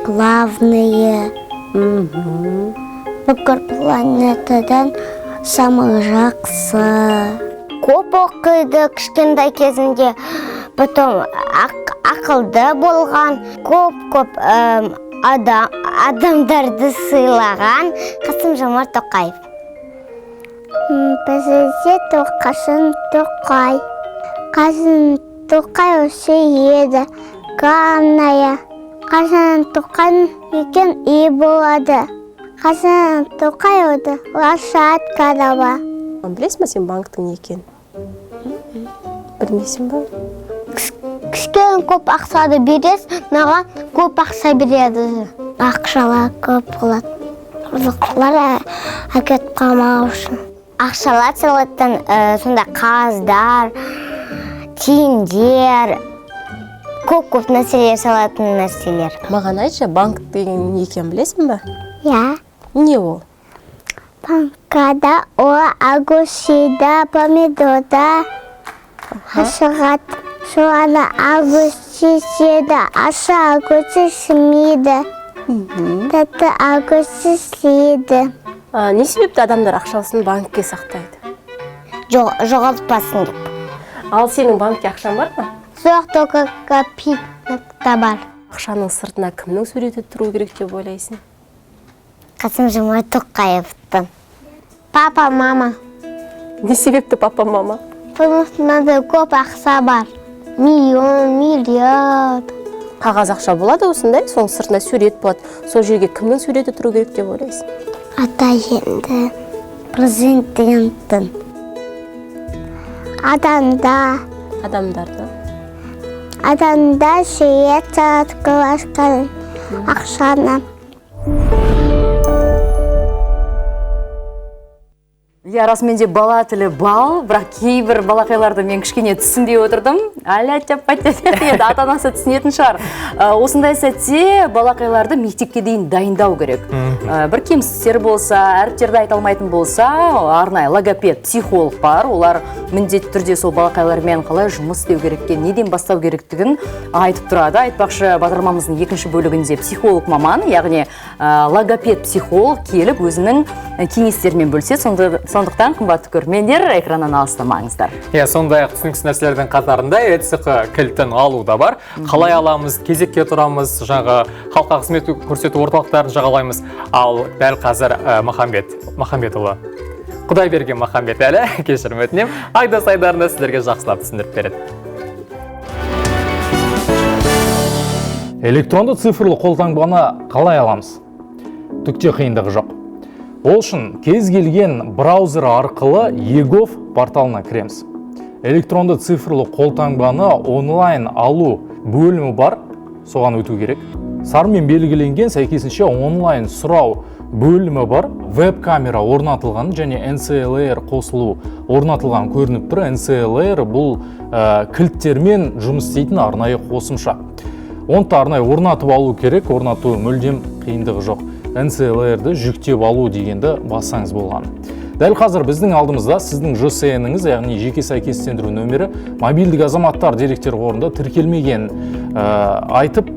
главные. Бүкіл планетадан самый жақсы. Көп оқыды кішкентай кезінде. Потом ақылды болған. Көп адамдарды сыйлаған Қасым-Жомарт Тоқаев. Президент Қасым-Тоқаев. Қасым-Тоқаев еді. Главное, Қасым-Тоқаев екен үй болады. Қасым-Тоқаевды лошадкада бар. Білесің бе сен банктың не екен? Білмейсің бе? Кішкен көп ақшады берес, маған көп ақша береді. Ақшалар көп болады. Ұзықлар әкет қалмау үшін. Ақшалар салаттан сонда қағаздар, тиындер, көп нәрселер салатын нәрселер. Маған айтшы, банк деген не екен білесің бе? Я. Не ол? Банкада ол агушида, помидорда шығады. Соғаны агуши седі, аша агуши шымейді. Тәтті агуши слейді. Не себепті адамдар ақшасын банкке сақтайды? Жоғалтпасын деп. Ал сенің банкке ақшан бар ма? Жоқ, тоқа копилкта бар. Ақшаның сыртына кімнің суреті тұру керек деп ойлайсың? Қасым-Жомарт Тоқаевтың. Папа, мама. Не себепті папа, мама? Потому что надо көп ақша бар. Миллиард. Қағаз ақша болады осындай, соның сыртына сурет болады. Сол жерге кімнің суреті тұру керек деп ойлайсың? Атайынды, президенттің. Адамдарды. Адамда сурет салатқылашқан ақшаны. Расымен де бала тілі бал, бірақ кейбір балақайларды мен кішкене түсінбей отырдым. Ата-анасы түсінетін шығар. Осындай сәтте балақайларды мектепке дейін дайындау керек. Бір кемсіздіктер болса, әріптерді айта алмайтын болса, арнайы логопед, психолог бар. Олар міндетті түрде сол балақайлармен қалай жұмыс істеу керекке, неден бастау керектігін айтып тұрады. Айтпақшы, бағдарламамыздың екінші бөлігінде психолог маман, яғни логопед психолог келіп өзінің кеңестермен бөліседі. Сондықтан қымбатты көрермендер, экраннан алыстамаңыздар. Сондай-ақ түсініксіз нәрселердің қатарында ЭЦХ кілтін алу да бар. Қалай аламыз, кезекке тұрамыз, жаңағы халыққа қызмет көрсету орталықтарын жағалаймыз. Ал дәл қазір Махамбетұлы, Құдай берген Махамбет әлі, кешірім өтінем, Айдос айдарында сіздерге жақсылап түсіндіріп береді. Электронды цифрлы қолтаңбаны қалай аламыз? Түкте қиындығы жоқ. Ол үшін кез келген браузер арқылы егов порталына кіреміз. Электронды цифрлы қолтаңбаны онлайн алу бөлімі бар, соған өту керек. Сармен белгіленген сәйкесінше онлайн сұрау бөлімі бар, веб-камера орнатылған және NCLR қосылу орнатылған көрініп тұр. NCLR бұл кілттермен жұмыс істейтін арнайы қосымша. Онты арнайы орнатып алу керек, орнату мүлдем қиындығы жоқ. NCLR-ді жүктеп алу дегенді бассаңыз болған. Дәл қазір біздің алдымызда сіздің ЖСН-іңіз, яғни жеке сәйкестендіру нөмірі мобильдік азаматтар деректер қорында тіркелмеген айтып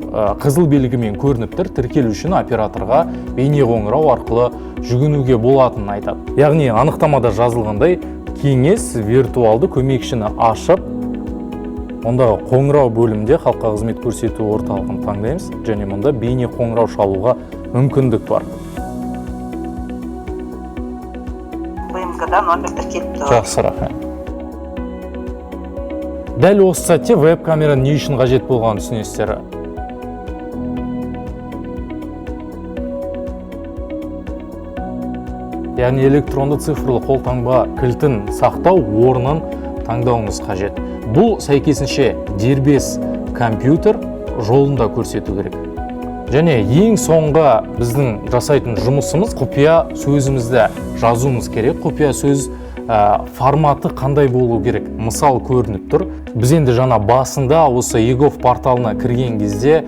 қызыл белгімен көрініп тұр. Тіркелу үшін операторға бейне қоңырау арқылы жүгінуге болатынын айтады. Яғни анықтамада жазылғандай кеңес виртуалды көмекшіні ашып, ондағы қоңырау бөлімде халыққа қызмет көрсету орталығын таңдаймыз және мұнда бейне қоңырау шалуға мүмкіндік бар. БМК-да номер тіркеліп тұр. Жақсы, рахмет. Дәл осы сәтте веб-камера не үшін қажет болғанын түсінесіздер. Яғни электронды цифрлы қолтаңба кілтін сақтау орнын таңдауымыз қажет. Бұл сәйкесінше дербес компьютер жолында көрсету керек. Және ең соңғы біздің жасайтын жұмысымыз құпия сөзімізді жазуымыз керек. Құпия сөз форматы қандай болу керек? Мысал көрініп тұр. Біз енді жаңа басында осы егов порталына кірген кезде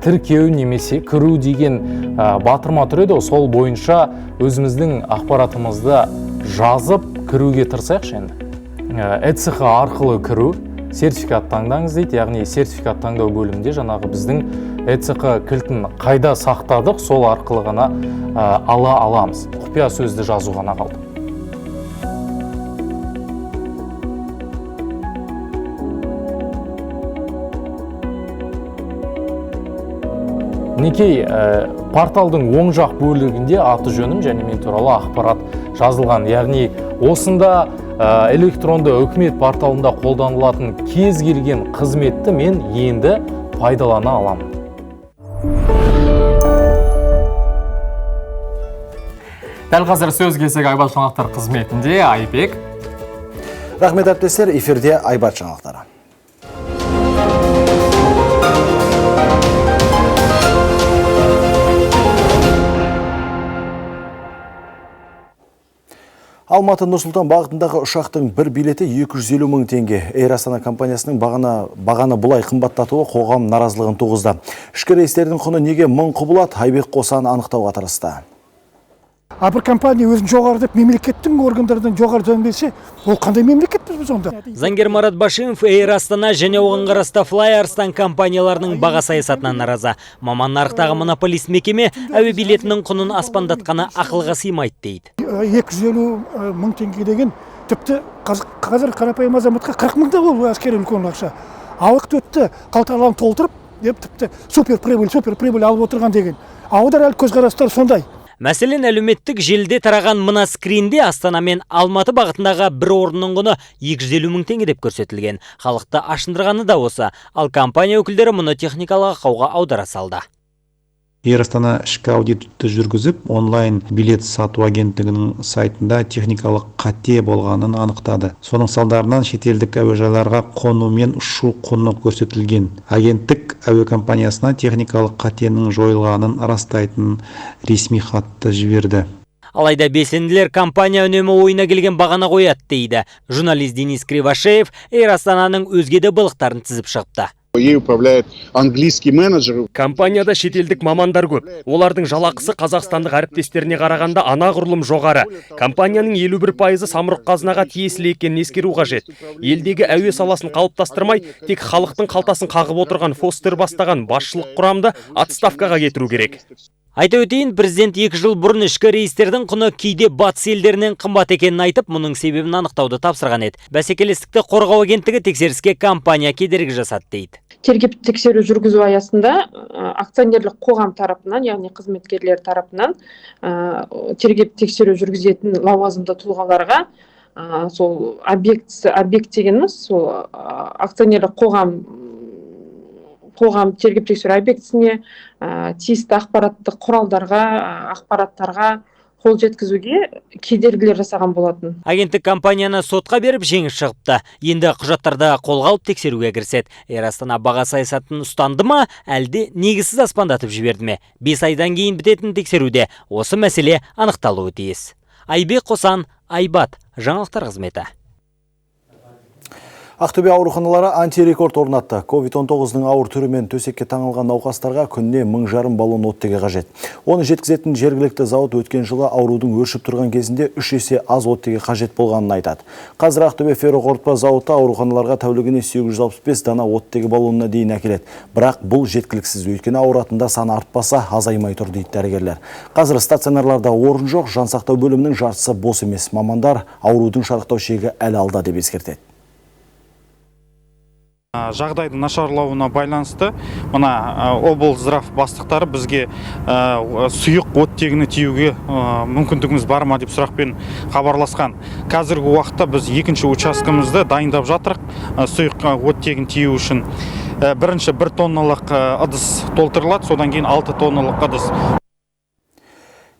тіркеу немесе кіру деген батырма тұр еді. Сол бойынша өзіміздің ақпаратымызды жазып кіруге тырысайықшы енді. ЭЦХ арқылы кіру, сертификат таңдаңыз дейді, яғни сертификат таңдау бөлімінде жаңағы біздің ЭЦХ кілтін қайда сақтадық, сол арқылы ғана ала аламыз. Құпия сөзді жазу ғана қалды. Мінекей порталдың оң жақ бөлігінде аты жөнім және мен туралы ақпарат жазылған. Яғни осында электронды үкімет порталында қолданылатын кез келген қызметті мен енді пайдалана аламын. Дәл қазір сөз кезегі Айбат жаңалықтар қызметінде Айбек. Рахмет әріптестер, эфирде Айбат жаңалықтары. Алматы Нұрсұлтан бағытындағы ұшақтың бір билеті 250 мың теңге. Эйр Астана компаниясының бағаны бұлай қымбаттатуы қоғам наразылығын туғызды. Ішкі рейстердің құны неге 1000 құбылат? Айбек Қосан анықтауға тырысты. Бір компания өзін жоғары деп мемлекеттің органдардан жоғары жөнбесе, ол қандай мемлекетпіз біз онда? Заңгер Марат Башимов Эйр Астана және оған қарасты Fly Arslan компанияларының баға саясатынан наразы. Маман нарықтағы монополист мекеме әуе билетінің құнын аспандатқаны ақылға сыймайды дейді. 250 мың теңге деген тіпті қазір қарапайым азаматқа 40 мың да ол әскери үлкен ақша. Ауық өтті, қалталарын толтырып, деп тіпті суперприбыль алып отырған деген. Аудар әлі көзқарастар сондай. Мәселен, әлеуметтік желіде тараған мына скринде Астана мен Алматы бағытындағы бір орынның құны 250 мың теңге деп көрсетілген. Халықты ашындырғаны да осы, ал компания өкілдері мұны техникалық ақауға аудара салды. Эйр Астана ішкі аудитті жүргізіп, онлайн билет сату агенттігінің сайтында техникалық қате болғанын анықтады. Соның салдарынан шетелдік әуежайларға қону мен ұшу құны көрсетілген. Агенттік әуе компаниясына техникалық қатенің жойылғанын растайтын ресми хатты жіберді. Алайда белсенділер компания үнемі ойына келген бағана қояды дейді. Журналист Денис Кривошеев Эйр Астананың өзге де былықтарын тізіп шығыпты. Ей управляет английский менеджер. Компанияда шетелдік мамандар көп. Олардың жалақысы қазақстандық әріптестеріне қарағанда анағұрлым жоғары. Компанияның 51% самұрық қазынаға тиесілі екенін ескеру қажет. Елдегі әуе саласын қалыптастырмай, тек халықтың қалтасын қағып отырған Фостер бастаған басшылық құрамды отставкаға кетіру керек. Айта өтейін, президент 2 жыл бұрын ішкі рейстердің құны кейде батыс елдерінен қымбат екенін айтып, мұның себебін анықтауды тапсырған еді. Бәсекелестікті қорғау агенттігі тексеріске компания кедергі жасады дейді. Тергеп тексеру жүргізу аясында акционерлік қоғам тарапынан, яғни қызметкерлер тарапынан тергеп тексеру жүргізетін лауазымды тұлғаларға сол объект дегеніміз сол акционерлік қоғам тергеп тексеру объектісіне тиісті ақпараттық құралдарға, ақпараттарға қол жеткізуге кедергілер жасаған болатын. Агенттік компанияны сотқа беріп жеңіс шығыпты. Енді құжаттарды қолға алып тексеруге кіріседі. Эйр Астана баға саясатын ұстанды ма, әлде негізсіз аспандатып жіберді ме? 5 айдан кейін бітетін тексеруде осы мәселе анықталуы тиіс. Айбек Қосан, Айбат, жаңалықтар қызметі. Ақтөбе ауруханалары антирекорд орнатты. COVID-19-ның ауыр түрімен төсекке таңылған науқастарға күніне 1500 баллон оттегі қажет. Оны жеткізетін жергілікті зауыт өткен жылы аурудың өршіп тұрған кезінде 3 есе аз оттегі қажет болғанын айтады. Қазір Ақтөбе ферроқорытпа зауыты ауруханаларға тәулігіне 765 дана оттегі баллонына дейін әкеледі. Бірақ бұл жеткіліксіз, өйткені ауыратында саны артпаса азаймай тұр дейді дәрігерлер. Қазір стационарларда орын жоқ, жансақтау бөлімінің жартысы бос емес. Мамандар аурудың шарықтау шегі әлі алда деп ескертеді. Жағдайдың нашарлауына байланысты мына облздрав бастықтары бізге сұйық оттегіні тиюге мүмкіндігіміз бар ма деп сұрақпен хабарласқан. Қазіргі уақытта біз екінші учаскемізді дайындап жатырық сұйық оттегін тию үшін. Бірінші 1 тонналық ыдыс толтырылады, содан кейін 6 тонналық ыдыс.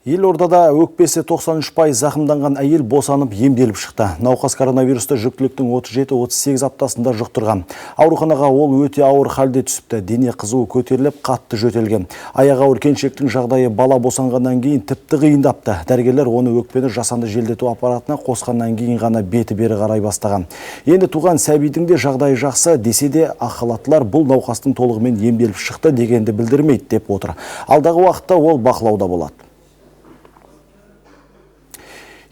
Елордада өкпесі 93% зақымданған әйел босанып емделіп шықты. Науқас коронавирусты жүктіліктің 37-38 аптасында жұқтырған. Ауруханаға ол өте ауыр халде түсіпті. Дене қызуы көтеріліп, қатты жөтелген. Аяғы ауыр келіншектің жағдайы бала босанғаннан кейін тіпті қиындапты. Дәрігерлер оны өкпені жасанды желдету аппаратына қосқаннан кейін ғана беті бері қарай бастаған. Енді туған сәбидің де жағдайы жақсы десе де, ақ халаттылар бұл науқастың толығымен емделіп шықты дегенді білдірмейді деп отыр. Алдағы уақытта ол бақылауда болады.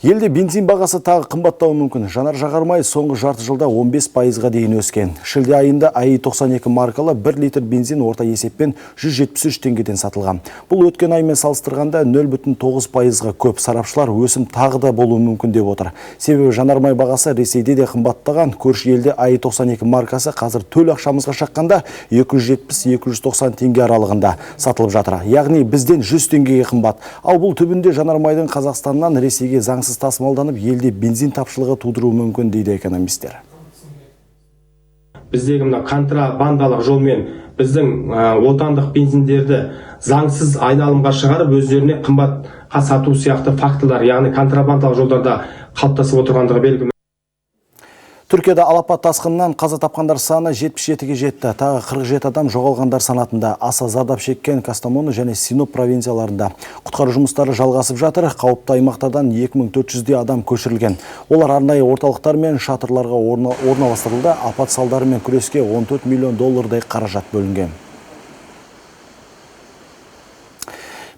Елде бензин бағасы тағы қымбаттауы мүмкін. Жанар-жағармай соңғы жарты жылда 15%-ға дейін өскен. Шілде айында АИ-92 маркалы 1 литр бензин орта есеппен 173 теңгеден сатылған. Бұл өткен аймен салыстырғанда 0,9%-ға көп. Сарапшылар өсім тағы да болуы мүмкін деп отыр. Себебі жанармай бағасы Ресейде де қымбаттаған. Көрші елде АИ-92 маркасы қазір төл ақшамызға шаққанда 270-290 теңге аралығында сатылып жатыр. Яғни бізден 100 теңгеге қымбат. Ал бұл түбінде жанармайдың Қазақстаннан Ресейге заңсыз тасымалданып, елде бензин тапшылығы тудыруы мүмкін дейді экономистер. Біздегі контрабандалық жолмен біздің отандық бензиндерді заңсыз айналымға шығарып, өздеріне қымбатқа сату сияқты фактылар, яғни контрабандалық жолдарда қалыптасып отырғандығы белгілі. Түркияда алапат тасқыннан қаза тапқандар саны 77-ге жетті. Тағы 47 адам жоғалғандар санатында. Аса зардап шеккен Кастамону және Синоп провинцияларында. Құтқару жұмыстары жалғасып жатыр. Қауіпті аймақтардан 2400 адам көшірілген. Олар арнайы орталықтар мен шатырларға орналастырылды. Апат салдарымен күреске $14 миллион қаражат бөлінген.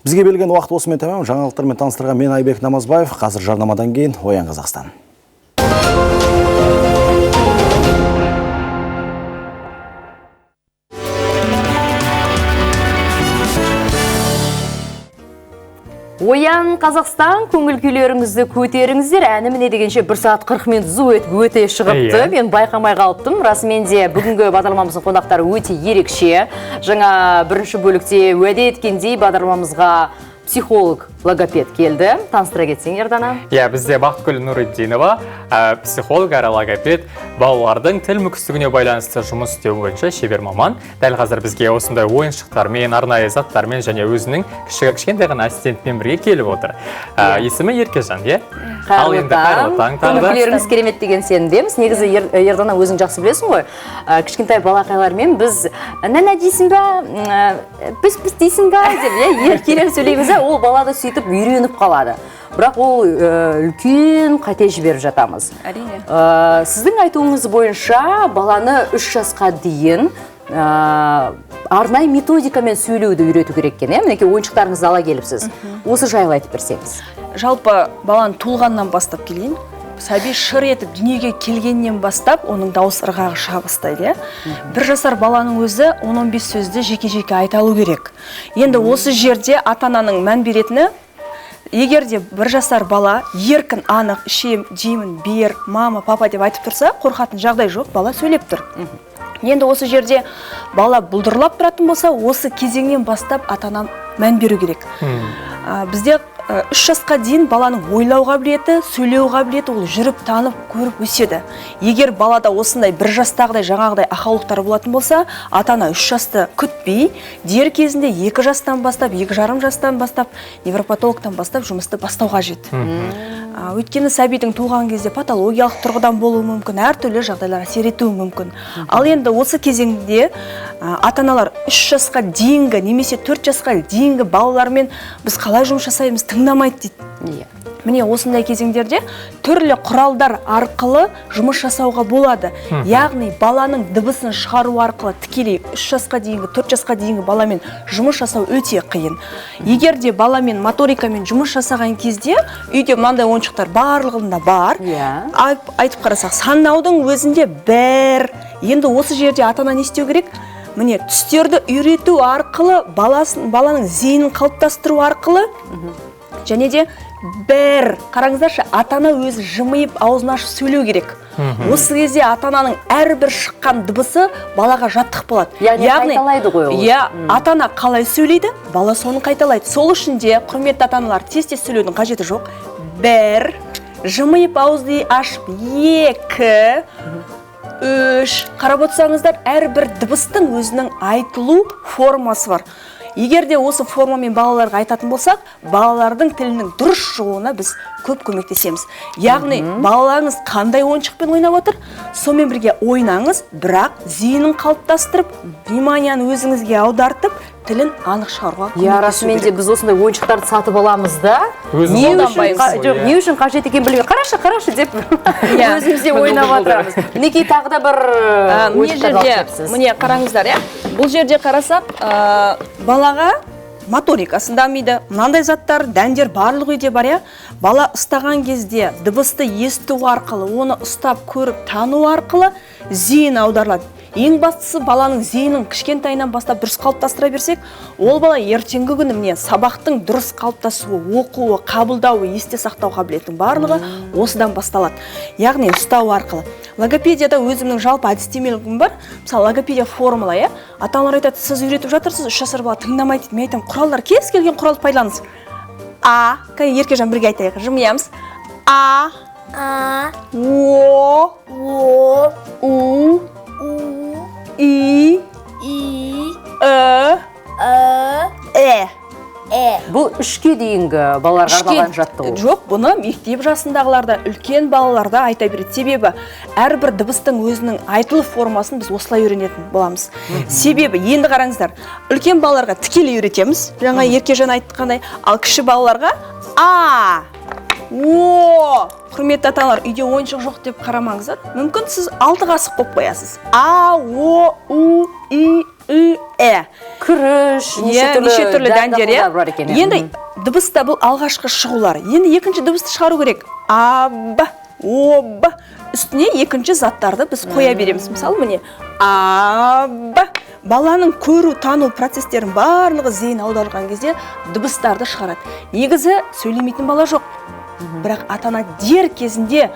Бізге берілген уақыт осымен тәмам. Жаңалықтармен таныстырған мен Айбек Намазбаев. Қазір жарнамадан кейін Оян Қазақстан. Оян Қазақстан, көңіл күйлеріңізді көтеріңіздер. Әні міне дегенше 1 сағат 40 минут өте шығыпты. Мен байқамай қалыптым. Расымен де бүгінгі бағдарламамыздың қонақтары өте ерекше. Жаңа бірінші бөлікте уәде еткендей бағдарламамызға психолог, логопед келді. Таныстыра кетсең, Ердана. Бізде Бақытгүл Нұриддинова, психолог әрі логопед, балалардың тіл мүкістігіне байланысты жұмыс істеу бойынша шебер маман. Дәл қазір бізге осындай ойыншықтармен, арнайы заттармен және өзінің кішкентай ғана ассистентпен бірге келіп отыр. Есімі Еркежан, е? Қайырлы таң. Көңілдеріңіз керемет деген сенімдеміз. Негізі Ердана өзің жақсы білесің ғой. Кішкентай балақайлармен біз нәнә дейсің ба, піс дейсің ба деп еркелеп сөйлейміз. Ол балада сөйтіп сөйтіп үйреніп қалады. Бірақ ол үлкен қате жіберіп жатамыз. Әрине. Сіздің айтуыңыз бойынша баланы 3 жасқа дейін арнайы методикамен сөйлеуді үйрету керек екен, мінекей ойыншықтарыңызды ала келіпсіз. Осы жайлы айтып берсеңіз. Жалпы баланы туылғаннан бастап келейін. Сәби шыр етіп дүниеге келгеннен бастап оның дауыс ырғағы шыға бастайды. 1 жасар баланың өзі 10-15 сөзді жеке-жеке айта алу керек. Енді осы жерде ата-ананың мән беретіні, егер де 1 жасар бала еркін, анық, ішем, жеймін, бер, мама, папа деп айтып тұрса, қорқатын жағдай жоқ, бала сөйлеп тұр. Енді осы жерде бала бұлдырлап тұратын болса, осы кезеңнен бастап ата-ана мән беру керек. Бізде 3 жасқа дейін баланың ойлау қабілеті, сөйлеу қабілеті ол жүріп, танып, көріп өседі. Егер балада осындай 1 жастағыдай жаңағыдай ақаулықтар болатын болса, ата-ана 3 жасты күтпей, дер кезінде 2 жастан бастап, 2,5 жастан бастап, невропатологтан бастап жұмысты бастау қажет. Өйткені сәбидің туған кезде патологиялық тұрғыдан болуы мүмкін, әртүрлі жағдайлар әсер етуі мүмкін. Ал енді осы кезеңде ата-аналар 3 жасқа дейінгі немесе 4 жасқа дейінгі балалармен біз қалай жұмыс жасаймыз, тыңдамайды дейді. Міне осындай кезеңдерде түрлі құралдар арқылы жұмыс жасауға болады. Яғни баланың дыбысын шығару арқылы тікелей 3 жасқа дейінгі, 4 жасқа дейінгі баламен жұмыс жасау өте қиын. Егер де баламен моторикамен жұмыс жасаған кезде үйде мынандай ойыншықтар барлығында бар. Айтып қарасақ, санаудың өзінде бәр. Енді осы жерде ата-ана не істеу керек? Міне түстерді үйрету арқылы, баланың зейінін қалыптастыру арқылы және де бәр. Қараңыздаршы, ата-ана өзі жымиып, аузын ашып сөйлеу керек. Осы кезде ата-ананың әрбір шыққан дыбысы балаға жаттық болады. Яғни қайталайды ғой ол. Ата-ана қалай сөйлейді, бала соны қайталайды. Сол үшін де құрметті ата-аналар тез-тез сөйлеудің қажеті жоқ. Бәр, жымиып ауызды ашып, 2, 3. Қарап отырсаңыздар, әрбір дыбыстың өзінің айтылу формасы бар. Егер де осы формамен балаларға айтатын болсақ, балалардың тілінің дұрыс шығуына біз көп көмектесеміз. Яғни балаларыңыз қандай ойыншықпен ойнап отыр, сонымен бірге ойнаңыз, бірақ зейінін қалыптастырып, вниманияны өзіңізге аудартып, тілін анық шығаруға көмектесу керек. Расымен де біз осындай ойыншықтарды сатып аламыз да, не үшін қажет екен білмей, қарашы деп өзімізде ойнап отырамыз. Мінекей тағы да бір ойыншықтарды алып келіпсіз. Міне қараңыздар, бұл жерде қарасақ, балаға моторикасын дамиды, мынандай заттар, дәндер барлық үйде бар. Бала ұстаған кезде дыбысты есту арқылы, оны ұстап көріп тану арқылы зейін аударылады. Ең бастысы баланың зейінін кішкентайынан бастап дұрыс қалыптастыра берсек, ол бала ертеңгі күні міне сабақтың дұрыс қалыптасуы, оқуы, қабылдауы, есте сақтау қабілетінің барлығы осыдан басталады. Яғни ұстау арқылы. Логопедияда өзімнің жалпы әдістемелігім бар. Мысалы, логопедия формула, ата-аналар айтады, сіз үйретіп жатырсыз, 3 жасар бала тыңдамайды дейді. Мен айтамын, құралдар, кез келген құралды пайдаланыңыз. А, Еркежан бірге айтайық, жымиямыз. А, О, У, И, Бұл 3-ке дейінгі балаларға арналған жаттығу. Жоқ, бұны мектеп жасындағыларда, үлкен балаларда айта береді. Себебі әрбір дыбыстың өзінің айтылу формасын біз осылай үйренетін боламыз. Себебі енді қараңыздар, үлкен балаларға тікелей үйретеміз, жаңа Еркежан айтқандай, ал кіші балаларға О, құрметті аталар, үйде ойыншық жоқ деп қарамаңыздар. Мүмкін сіз 6 қасық қойып қоясыз. А, О, У, И, Күріш, неше түрлі дәндер. Енді дыбыста бұл алғашқы шығулар. Енді екінші дыбысты шығару керек. Аба, оба. Үстіне екінші заттарды біз қоя береміз. Мысалы, міне, аба. Баланың көру, тану процестерін барлығы зейін аударған кезде дыбыстарды шығарады. Негізі сөйлемейтін бала жоқ. Бірақ ата-ана дер кезінде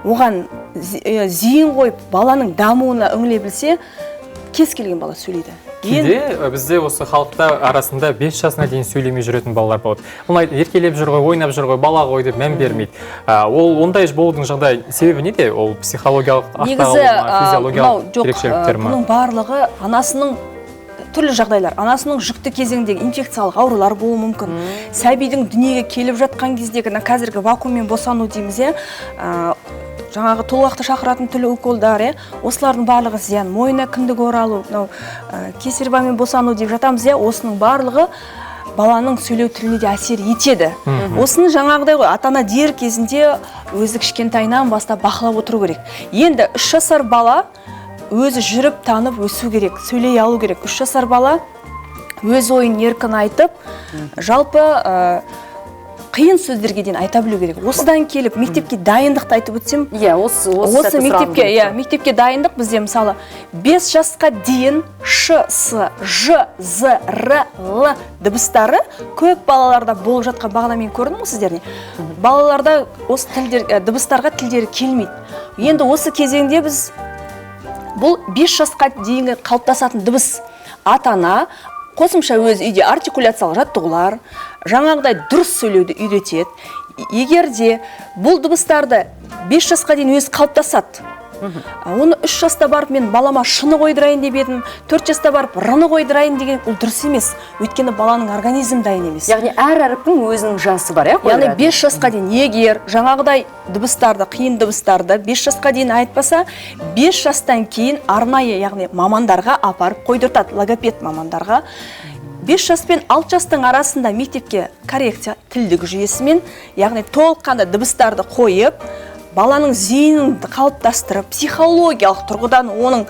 оған зейін қойып, баланың дамуына үңіле білсе, кез келген бала сөйлейді. Кейде бізде осы халықта арасында 5 жасына дейін сөйлемей жүретін балалар болады. Оны еркелеп жүр ғой, ойнап жүр ғой, бала ғой деп мән бермейді. Ол ондай болудың жағдай себебі неде? Ол психологиялық физиологиялық ерекшеліктер ме? Бұның барлығы анасының түрлі жағдайлар. Анасының жүкті кезеңдегі инфекциялық аурулар болуы мүмкін. Сәбидің дүниеге келіп жатқан кездегі қазіргі вакууммен босану дейміз, жаңағы толғақты шақыратын түрлі уколдар, осылардың барлығы зиян. Мойына кіндік оралу, кесаревамен босану деп жатамыз, осының барлығы баланың сөйлеу тіліне де әсер етеді. Осыны жаңағыдай ғой, ата-ана дер кезінде өзі кішкентайынан бастап бақылап отыру керек. Енді 3 жасар бала өзі жүріп танып өсу керек, сөйлей алу керек. 3 жасар бала өз ойын еркін айтып, жалпы қиын сөздерге дейін айта білу керек. Осыдан келіп мектепке дайындықты айтып өтсем, осы мектепке дайындық бізде мысалы 5 жасқа дейін ш, с, ж, з, р, л дыбыстары көп балаларда болып жатқан бағана мен көрдім ғой сіздеріне. Балаларда осы дыбыстарға тілдері келмейді. Енді осы кезеңде біз бұл 5 жасқа дейінгі қалыптасатын дыбыс ата-ана қосымша өз үйде артикуляциялық жаттығулар, жаңағыдай дұрыс сөйлеуді үйретеді. Егер де бұл дыбыстарды 5 жасқа дейін өзі қалыптасады, оны 3 жаста барып мен балама шыны қойдырайын деп едім, 4 жаста барып рыны қойдырайын деген ол дұрыс емес. Өйткені баланың организм дайын емес. Яғни әр әріптің өзінің жасы бар, Яғни 5 жасқа дейін егер жаңағыдай дыбыстарды, қиын дыбыстарды 5 жасқа дейін айтпаса, 5 жастан кейін арнайы, яғни мамандарға апарып қойдыртады, логопед мамандарға. 5 жас пен 6 жастың арасында мектепке коррекция тілдік жүйесімен, яғни толыққанды дыбыстарды қойып, баланың зейінін қалыптастырып, психологиялық тұрғыдан оның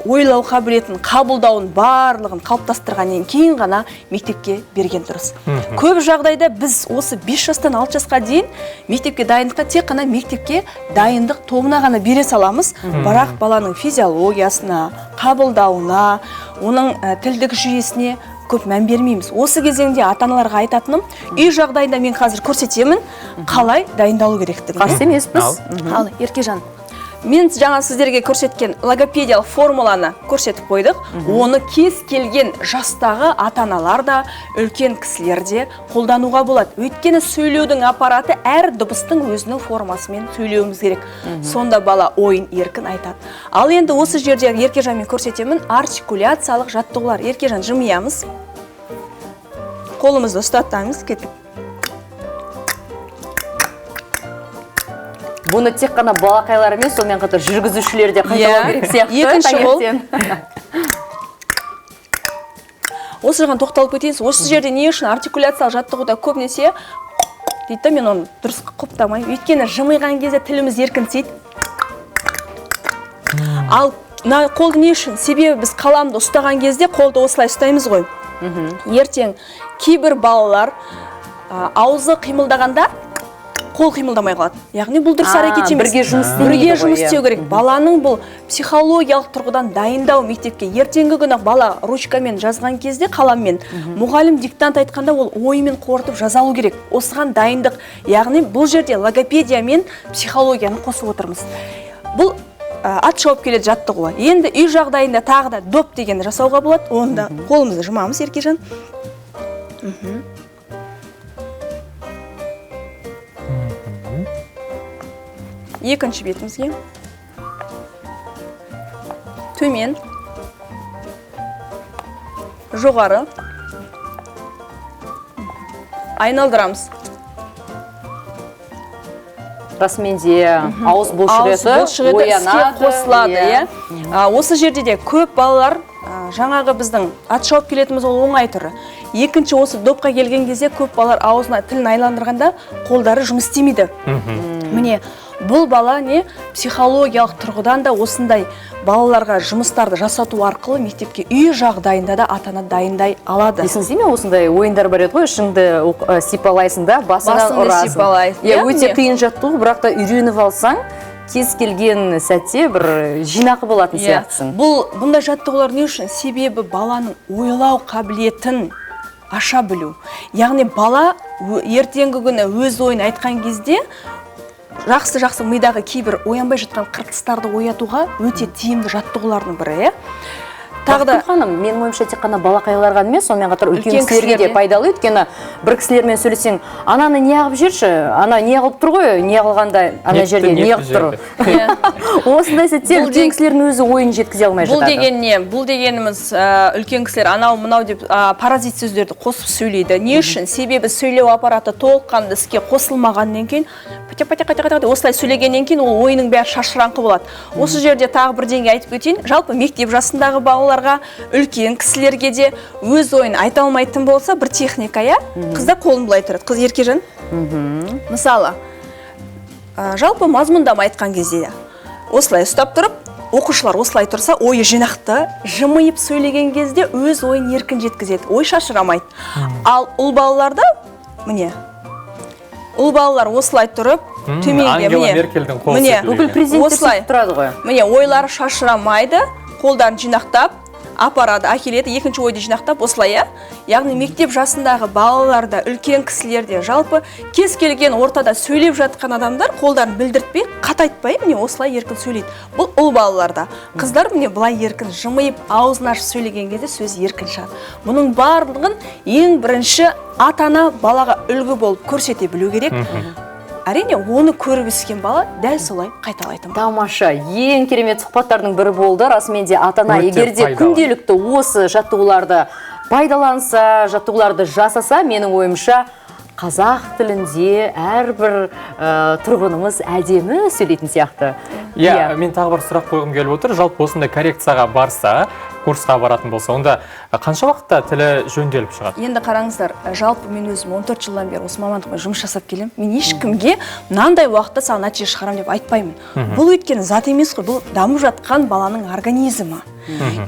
ойлау қабілетін, қабылдауын барлығын қалыптастырғаннан кейін ғана мектепке берген дұрыс. Көп жағдайда біз осы 5 жастан 6 жасқа дейін мектепке дайындыққа тек қана мектепке дайындық тобына ғана бере саламыз, бірақ баланың физиологиясына, қабылдауына, оның тілдік жүйесіне көп мән бермейміз. Осы кезеңде ата-аналарға айтатыным, үй жағдайында мен қазір көрсетемін, қалай дайындалу керектігін. Қарсы емеспіз. Ал, Еркежан, мен жаңа сіздерге көрсеткен логопедиялық формуланы көрсетіп қойдық. Оны кез келген жастағы ата-аналар да, үлкен кісілер де қолдануға болады. Өйткені сөйлеудің аппараты әр дыбыстың өзінің формасымен сөйлеуіміз керек. Сонда бала ойын еркін айтады. Ал енді осы жерде Еркежанмен көрсетемін артикуляциялық жаттығулар. Еркежан, жымиямыз. Қолымызды ұстатамыз, кетіп. Бұны тек қана балақайлар емес, сонымен қатар жүргізушілер де қайталау керек сияқты. Екінші қол. Осы жағын тоқталып кетейініз. Осы жерде не үшін артикуляциялық жаттығуда көбінесе дейді, мен оны дұрыс құптамай. Өйткені жымиған кезде тіліміз еркінсейді. Ал қолды не үшін? Себебі біз қаламды ұстаған кезде қолды осылай ұстаймыз ғой. Ертең кейбір балалар аузы қимылдағанда қол қимылдамай қалады. Яғни бұл дұрыс әрекет емес. Бірге жұмыс істеу керек. Баланың бұл психологиялық тұрғыдан дайындау мектепке. Ертеңгі күні бала ручкамен жазған кезде, қаламмен, мұғалім диктант айтқанда ол ойымен қорытып жазалу керек. Осыған дайындық. Яғни бұл жерде логопедия мен психологияны қосып отырмыз. Бұл ат шауып келеді жаттығуы. Енді үй жағдайында тағы да доп деген жасауға болады. Онда қолымызды жұмамыз, Еркежан. Екінші бетімізге. Төмен. Жоғары. Айналдырамыз. Расымен де ауыз бұлшығы оянады. Осы жерде де көп балалар жаңағы біздің ат шауып келетіміз ол оңай түрі. Екінші осы допқа келген кезде көп балалар аузына тілін айландырғанда қолдары жұмыс істемейді. Міне, бұл бала не психологиялық тұрғыдан да осындай балаларға жұмыстарды жасату арқылы мектепке үй жағдайында да ата-ана дайындай алады. Есіңізде ме осындай ойындар бар еді ғой, ішіңді сипалайсың да, басыңнан ұрасың. Өте қиын жаттығу, бірақ та үйреніп алсаң, кез келген сәтте бір жинақы болатын сияқтысың. Бұндай жаттығулар не үшін? Себебі баланың ойлау қабілетін аша білу. Яғни бала ертеңгі күні өз ойын айтқан кезде жақсы мидағы кейбір оянбай жатқан қыртыстарды оятуға өте тиімді жаттығулардың бірі. Бақытгүл ханым, менің ойымша тек қана балақайларға емес, сонымен қатар үлкен кісілерге де пайдалы. Өйткені бір кісілермен сөйлесең, ананы не қылып жүрші, ана не қылып тұр ғой, не қылғанда ана жерде не қылып тұр. Осындай сәтте үлкен кісілердің өзі ойын жеткізе алмай жатады. Бұл деген не? Бұл дегеніміз үлкен кісілер анау мынау деп паразит сөздерді қосып сөйлейді. Не үшін? Себебі сөйлеу аппараты толыққанды іске қосылмағаннан кейін осылай сөйлегеннен кейін ол ойының бәрі шашыраңқы болады. Осы жерде тағы бір деңгей айтып өтейін. Жалпы мектеп жасындағы балалар балаларға, үлкен кісілерге де өз ойын айта алмайтын болса, бір техника, я? Қызда қолын былай тұрады. Қыз Еркежан. Мысалы, жалпы мазмұндама айтқан кезде, осылай ұстап тұрып, оқушылар осылай тұрса, ойы жинақты, жымиып сөйлеген кезде өз ойын еркін жеткізеді, ой шашырамайды. Ал ұл балаларда, міне, ұл балалар осылай тұрып, төменге, міне, осылай тұрады ғой. Міне, ойлары шашырамайды, қолдарын жинақтап, апарады, әкеледі, екінші ойды жинақтап, осылай, яғни мектеп жасындағы балаларда, үлкен кісілерде, жалпы кез келген ортада сөйлеп жатқан адамдар қолдарын білдіртпей, қатайтпай, міне осылай еркін сөйлейді. Бұл ұл балаларда. Қыздар міне бұлай еркін жымиып, аузын ашып сөйлеген кезде сөз еркін шығады. Бұның барлығын ең бірінші ата-ана балаға үлгі болып көрсете білу керек. Әрине, оны көріп өскен бала дәл солай қайталайтын. Тамаша, ең керемет сұхбаттардың бірі болды. Расымен де ата-ана егерде күнделікті осы жаттығуларды пайдаланса, жаттығуларды жасаса, менің ойымша қазақ тілінде әрбір тұрғынымыз әдемі сөйлейтін сияқты. Мен тағы бір сұрақ қойғым келіп отыр. Жалпы осындай коррекцияға барса, курсқа баратын болса, онда қанша уақытта тілі жөнделіп шығады? Енді қараңыздар, жалпы мен өзім 14 жылдан бері осы мамандықпен жұмыс жасап келем. Мен ешкімге мынандай уақытта саған нәтиже шығарам деп айтпаймын. Бұл өйткені зат емес қой, бұл дамып жатқан баланың организмі.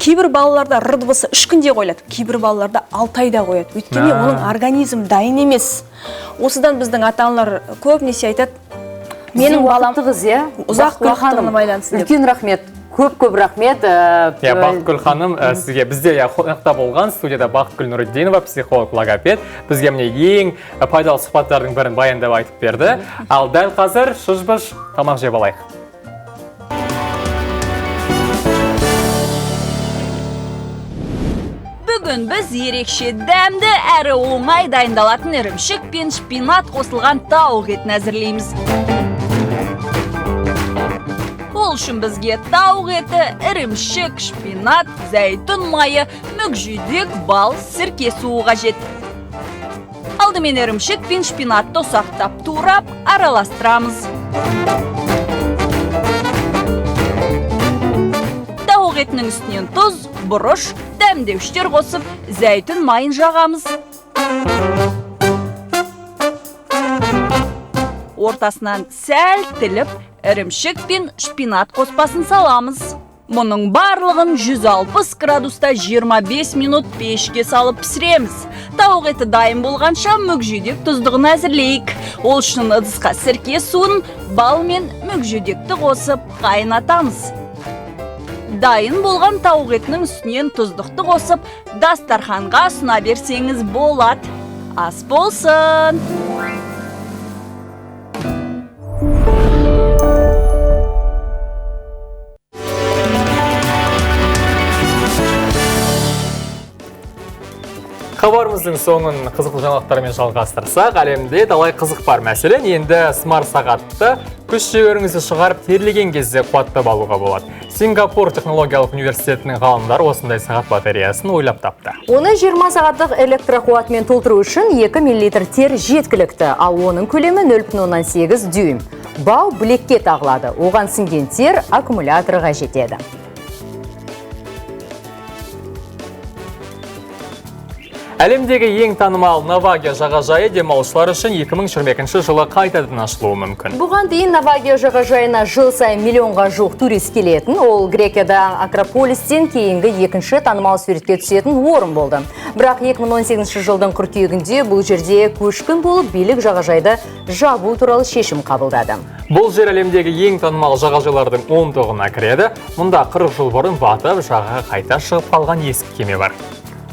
Кейбір балаларда р дыбысы 3 күнде қойылады, кейбір балаларда 6 айда қояды. Өйткені оның организм дайын емес. Осыдан біздің ата-аналар көбінесе айтады, менің балам ұзақ уақыттығына байланысты деп. Үлкен рахмет. Көп рахмет. Бақытгүл ханым, сізге бізде қонақта болған студияда Бақытгүл Нұриддинова, психолог, логопед. Бізге міне ең пайдалы сұхбаттардың бірін баяндап айтып берді. Ал дәл қазір шыжбыш тамақ жеп алайық. Бүгін біз ерекше дәмді әрі оңай дайындалатын ірімшік пен шпинат қосылған тауық етін әзірлейміз. Ол үшін бізге тауық еті, ірімшік, шпинат, зәйтүн майы, мүкжидек, бал, сірке суы қажет. Алдымен ірімшік пен шпинатты ұсақтап турап, араластырамыз. Тауық етінің үстінен тұз, бұрыш, дәмдеуіштер қосып, зәйтүн майын жағамыз. Ортасынан сәл тіліп, ірімшік пен шпинат қоспасын саламыз. Мұның барлығын 160 градуста 25 минут пешке салып пісіреміз. Тауық еті дайын болғанша мүкжидек тұздығын әзірлейік. Ол үшін ыдысқа сірке суын, бал мен мүкжидекті қосып қайнатамыз. Дайын болған тауық етінің үстінен тұздықты қосып, дастарханға ұсына берсеңіз болады. Ас болсын! Хабарымыздың соңын қызықты жаңалықтармен жалғастырсақ, әлемде талай қызық бар. Мәселен, енді смарт сағатты күш жігеріңізді шығарып терлеген кезде қуаттап алуға болады. Сингапур технологиялық университетінің ғалымдары осындай сағат батареясын ойлап тапты. Оны 20 сағаттық электрқуатымен толтыру үшін 2 мл тер жеткілікті, ал оның көлемі 0,8 дюйм. Бау білекке тағылады, оған сіңген тер аккумуляторға жетеді. Әлемдегі ең танымал Навагия жағажайы демалушылар үшін 2022 жылы қайтадан ашылуы мүмкін. Бұған дейін Навагия жағажайына жыл сайын миллионға жуық турист келетін, ол Грекияда Акрополистен кейінгі екінші танымал суретке түсетін орын болды. Бірақ 2018 жылдың қыркүйегінде бұл жерде көшкін болып, билік жағажайды жабу туралы шешім қабылдады. Бұл жер әлемдегі ең танымал жағажайлардың 10-тоғына кіреді. Мұнда 40 жыл бұрын батып, жағаға қайта шығып қалған ескі кеме бар.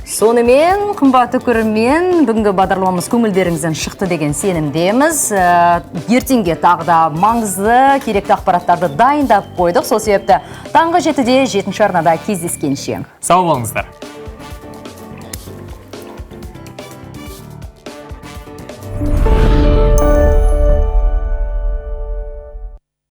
Сонымен, қымбатты көрермен, бүгінгі бағдарламамыз көңілдеріңізден шықты деген сенімдеміз. Ертеңге тағы да маңызды, керекті ақпараттарды дайындап қойдық. Сол себепті таңғы 7-де 7-ші арнада кездескенше. Сау болыңыздар.